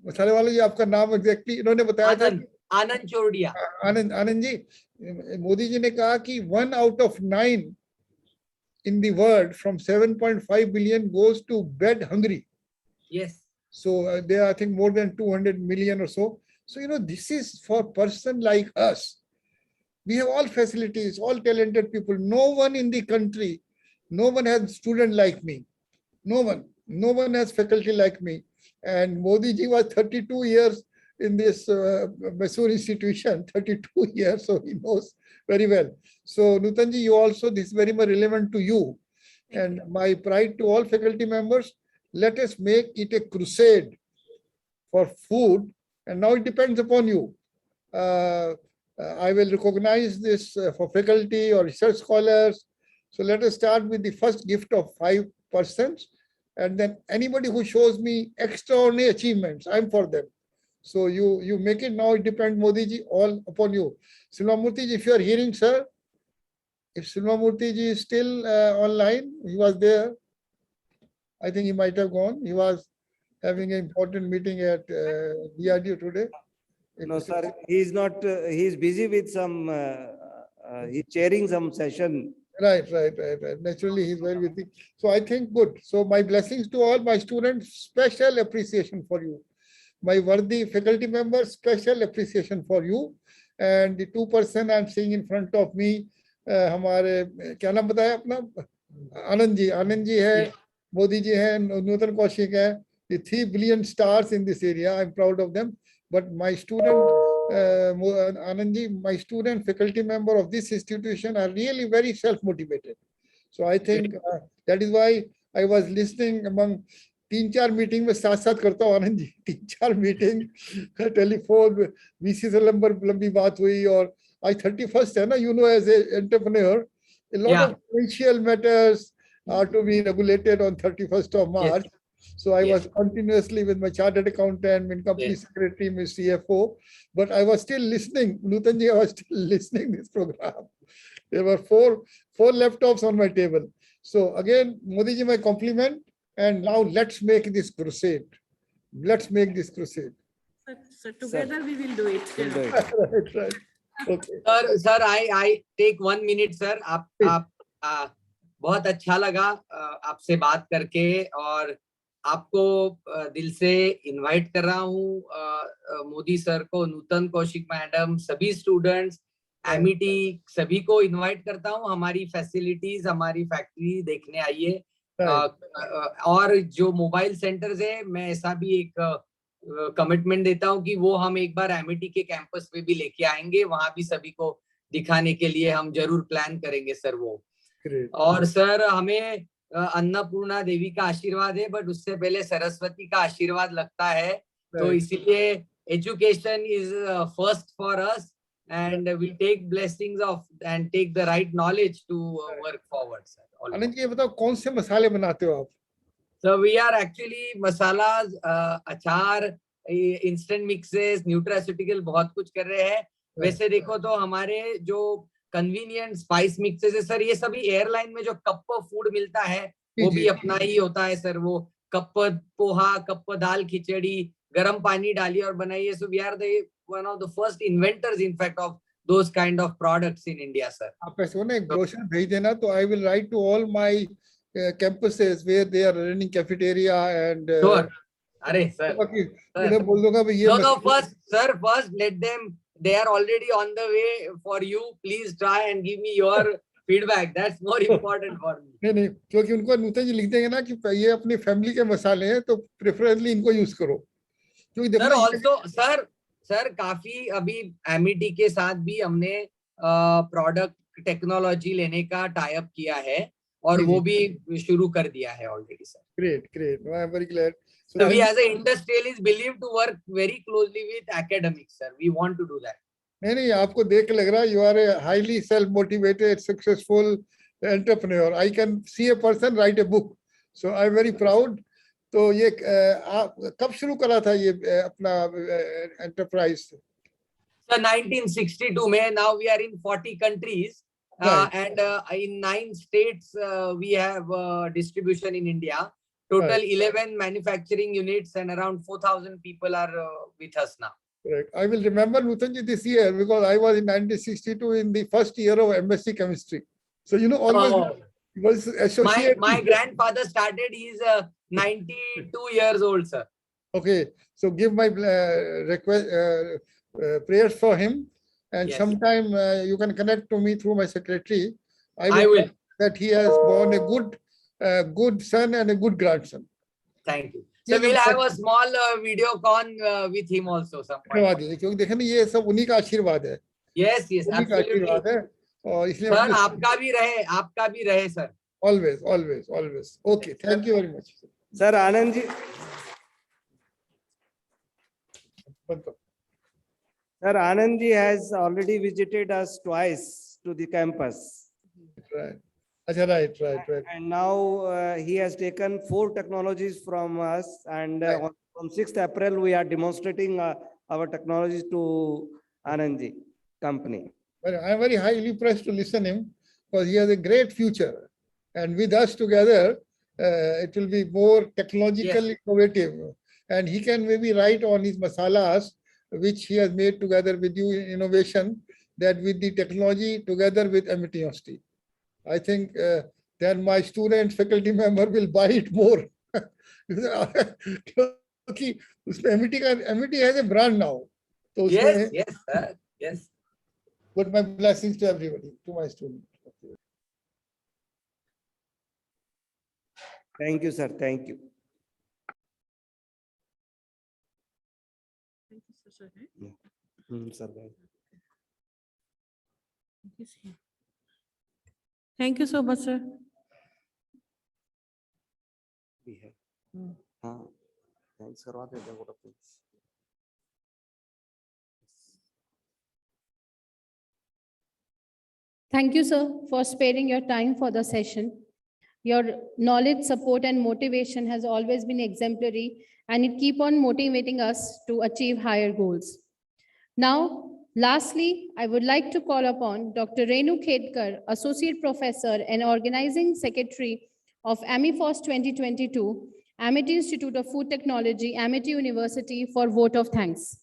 मसाले वाले जी, आपका नाम एग्जैक्टली इन्होंने बताया था, आनंद चोरडिया. आनंद जी, मोदी जी ने कहा कि 1 out of 9 in the world from 7.5 billion goes to bed hungry. Yes. So there are, I think, more than 200 million or so. So, this is for person like us. We have all facilities, all talented people. No one in the country, no one has student like me. No one has faculty like me. And Modi ji was 32 years in this Mysore institution, 32 years, so he knows very well. So Nutan ji, you also, this is very much relevant to you. And my pride to all faculty members, let us make it a crusade for food. And now it depends upon you. I will recognize this for faculty or research scholars. So let us start with the first gift of 5 persons. And then anybody who shows me extraordinary achievements, I'm for them. So you make it. Now it depends, Modi ji, all upon you. Silvamurthy ji, if you are hearing, sir, if Silvamurthy ji is still online, he was there. I think he might have gone. He was having an important meeting at DRDO today. No, sir, he is not, he is busy with some He's chairing some session. Right. Naturally, he's very busy. So I think good. So my blessings to all my students, special appreciation for you. My worthy faculty members, special appreciation for you. And the 2% I'm seeing in front of me, हमारे क्या नाम बताया अपना आनंद जी है, मोदी जी है, नूतन कौशिक है. The 3 billion stars in this area. I'm proud of them. But my student, Anandji, my student, faculty member of this institution are really very self-motivated. So I think that is why I was listening among 3-4 meeting में साथ करता हूँ Anand ji. 3-4 meeting telephone VC से लंबी बात हुई. और आज 31st है ना, you know, as an entrepreneur, a lot of financial matters are to be regulated on 31st of March. Yes. So I was continuously with my chartered accountant, with company secretary, my CFO, but I was still listening. Nutanji, I was still listening this program. There were four laptops on my table. So again, Modi ji, my compliment. And now let's make this crusade. Let's make this crusade. So together we will do it. We'll do it. Right. Okay. Sir, I take 1 minute, sir. आप बहुत अच्छा लगा आपसे बात करके, और आपको दिल से इनवाइट कर रहा हूँ मोदी सर को, नूतन कौशिक मैडम, सभी स्टूडेंट्स, एमिटी सभी को इनवाइट करता हूँ. हमारी फैसिलिटीज, हमारी फैक्ट्री देखने आइए. और जो मोबाइल सेंटर्स है, मैं ऐसा भी एक कमिटमेंट देता हूँ कि वो हम एक बार एमिटी के कैंपस पे भी लेके आएंगे. वहां भी सभी को दिखाने के लिए हम जरूर प्लान करेंगे सर वो. और सर, हमें अन्नपूर्णा देवी का आशीर्वाद है, बट उससे पहले सरस्वती का आशीर्वाद लगता है. तो इसीलिए education is first for us, and we take blessings of and take the right knowledge to work forward, sir. Anand ji, ये बताओ कौन से मसाले बनाते हो आप? So we are actually masalas, अचार, instant mixes, nutraceutical, बहुत कुछ कर रहे हैं. वैसे देखो तो हमारे जो कन्वीनियंट स्पाइस मिक्सेस है सर, ये सभी एयरलाइन में जो कप फूड मिलता है वो भी अपना ही होता है सर. वो कप पोहा, कप दाल खिचड़ी, गर्म पानी डालिए और बनाइए. So we are the one of the first inventors, in fact, of those kind of products in India, sir. आप ऐसे हो ना, एक ब्रोशर भेज देना, तो I will write to all my campuses where they are running cafeteria and. Sure. अरे sir, इन्हें बोल दूंगा भाई ये. No, first let them. They are already on the way for you. Please try and give me your feedback. That's more important for me. नहीं, क्योंकि उनको नूतन जी लिख देंगे ना कि ये अपनी फैमिली के मसाले हैं, तो प्रेफरेंसली इनको यूज करो. क्योंकि सर ऑल्सो सर काफी अभी एमिटी के साथ भी हमने प्रोडक्ट टेक्नोलॉजी लेने का टाई अप किया है, और वो भी शुरू कर दिया है already sir. Great. I am very glad. So we as an industrialist believe to work very closely with academics, sir. We want to do that. नहीं, आपको देख के लग रहा है you are a highly self-motivated, successful entrepreneur. I can see a person write a book. So I am very proud. तो ये आप कब शुरू करा था ये अपना enterprise? So 1962 में. Now we are in 40 countries, and in 9 states we have distribution in India. Total 11 manufacturing units and around 4,000 people are with us now. Correct. I will remember Nutanji this year because I was in 1962 in the first year of MSc chemistry. So you know always was associated. My grandfather started. He's 92 years old, sir. Okay, so give my request prayers for him, and sometime you can connect to me through my secretary. I will. That he has born a good son and a good grandson. Thank you. So we'll have a small video con with him also some point. क्योंकि देखें ना, ये सब उन्हीं का आशीर्वाद है. Yes, absolutely. और इसलिए सर आपका भी रहे sir. Always. Okay, thank you very much. Sir, Anand ji. Sir, Anand ji has already visited us twice to the campus. Right. Right. And now he has taken 4 technologies from us, and from 6th April we are demonstrating our technologies to Anand ji company. I am very highly impressed to listen to him because he has a great future, and with us together it will be more technologically innovative, and he can maybe write on his masalas which he has made together with you in innovation. that with the technology together with Amity University, I think then my student faculty member will buy it more. क्योंकि उसमें Amity has a brand now. तो Yes, उसमें yes, sir. Yes. put my blessings to everybody, to my students. Thank you, sir. Thank you. Sir, bye. Thank you so much, sir. We have. हाँ, thanks करवा देते हैं वो तो। Thank you, sir, for sparing your time for the session. Your knowledge, support, and motivation has always been exemplary, and it keep on motivating us to achieve higher goals. Now, lastly, I would like to call upon Dr. Renu Khedkar, Associate Professor and Organizing Secretary of AMIFOST 2022, Amity Institute of Food Technology, Amity University, for vote of thanks.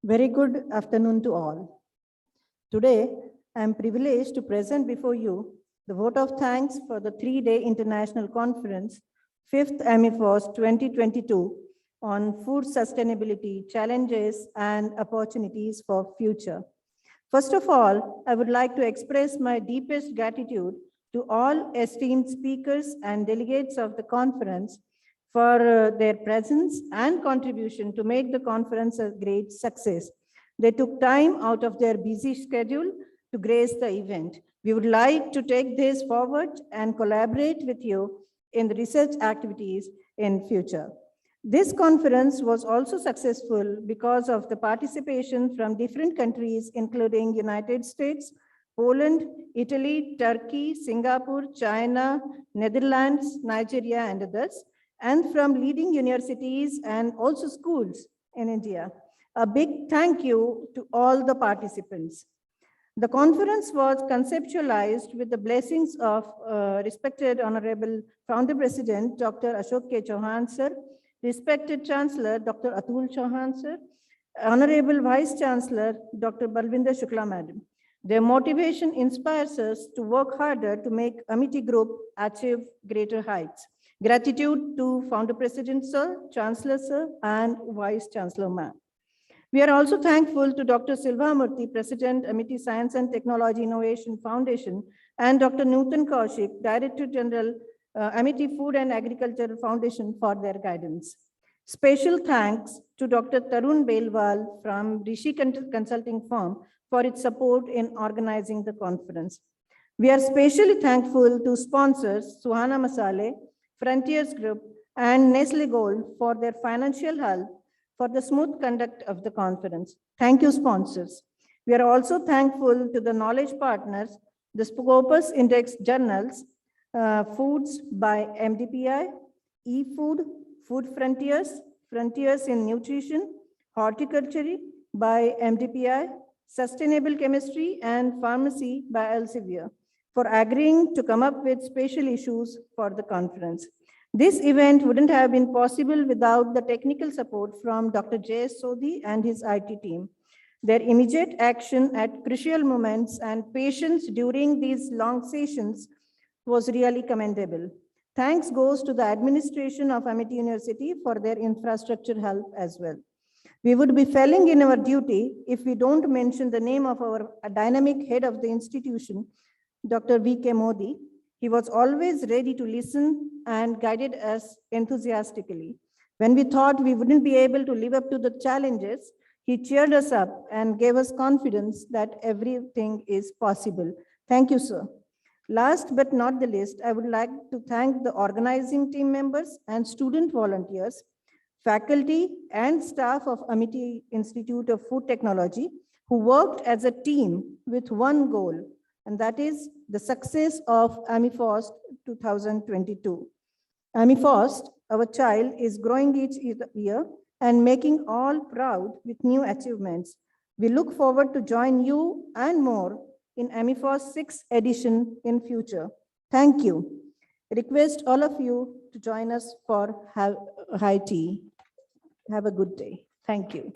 Very good afternoon to all. Today, I am privileged to present before you the vote of thanks for the 3-day international conference, 5th AMIFOST 2022 on food sustainability, challenges and opportunities for future. First of all, I would like to express my deepest gratitude to all esteemed speakers and delegates of the conference for their presence and contribution to make the conference a great success. They took time out of their busy schedule to grace the event. We would like to take this forward and collaborate with you in the research activities in future. This conference was also successful because of the participation from different countries, including United States, Poland, Italy, Turkey, Singapore, China, Netherlands, Nigeria, and others, and from leading universities and also schools in India. A big thank you to all the participants. The conference was conceptualized with the blessings of respected Honorable Founder President, Dr. Ashok K. Chauhan, sir, respected Chancellor, Dr. Atul Chauhan, sir, Honorable Vice Chancellor, Dr. Balvinder Shukla, madam. Their motivation inspires us to work harder to make Amity Group achieve greater heights. Gratitude to Founder President, sir, Chancellor, sir, and Vice Chancellor, ma'am. We are also thankful to Dr. Silva Murthy, President, Amity Science and Technology Innovation Foundation, and Dr. Nutan Kaushik, Director General, Amity Food and Agricultural Foundation, for their guidance. Special thanks to Dr. Tarun Belwal from Rishi Consulting Firm for its support in organizing the conference. We are especially thankful to sponsors Suhana Masale, Frontiers Group, and Nestle Gold for their financial help for the smooth conduct of the conference. Thank you, sponsors. We are also thankful to the knowledge partners, the Scopus Index journals, Foods by MDPI, eFood, Food Frontiers, Frontiers in Nutrition, Horticulture by MDPI, Sustainable Chemistry and Pharmacy by Elsevier, for agreeing to come up with special issues for the conference. This event wouldn't have been possible without the technical support from Dr. J.S. Sodhi and his IT team. Their immediate action at crucial moments and patience during these long sessions was really commendable. Thanks goes to the administration of Amity University for their infrastructure help as well. We would be failing in our duty if we don't mention the name of our dynamic head of the institution, Dr. V.K. Modi. He was always ready to listen and guided us enthusiastically. When we thought we wouldn't be able to live up to the challenges, he cheered us up and gave us confidence that everything is possible. Thank you, sir. Last but not the least, I would like to thank the organizing team members and student volunteers, faculty and staff of Amity Institute of Food Technology who worked as a team with one goal, and that is the success of AMIFOST 2022. AMIFOST, our child, is growing each year and making all proud with new achievements. We look forward to join you and more in AMIFOST 6th edition in future. Thank you. Request all of you to join us for high tea. Have a good day. Thank you.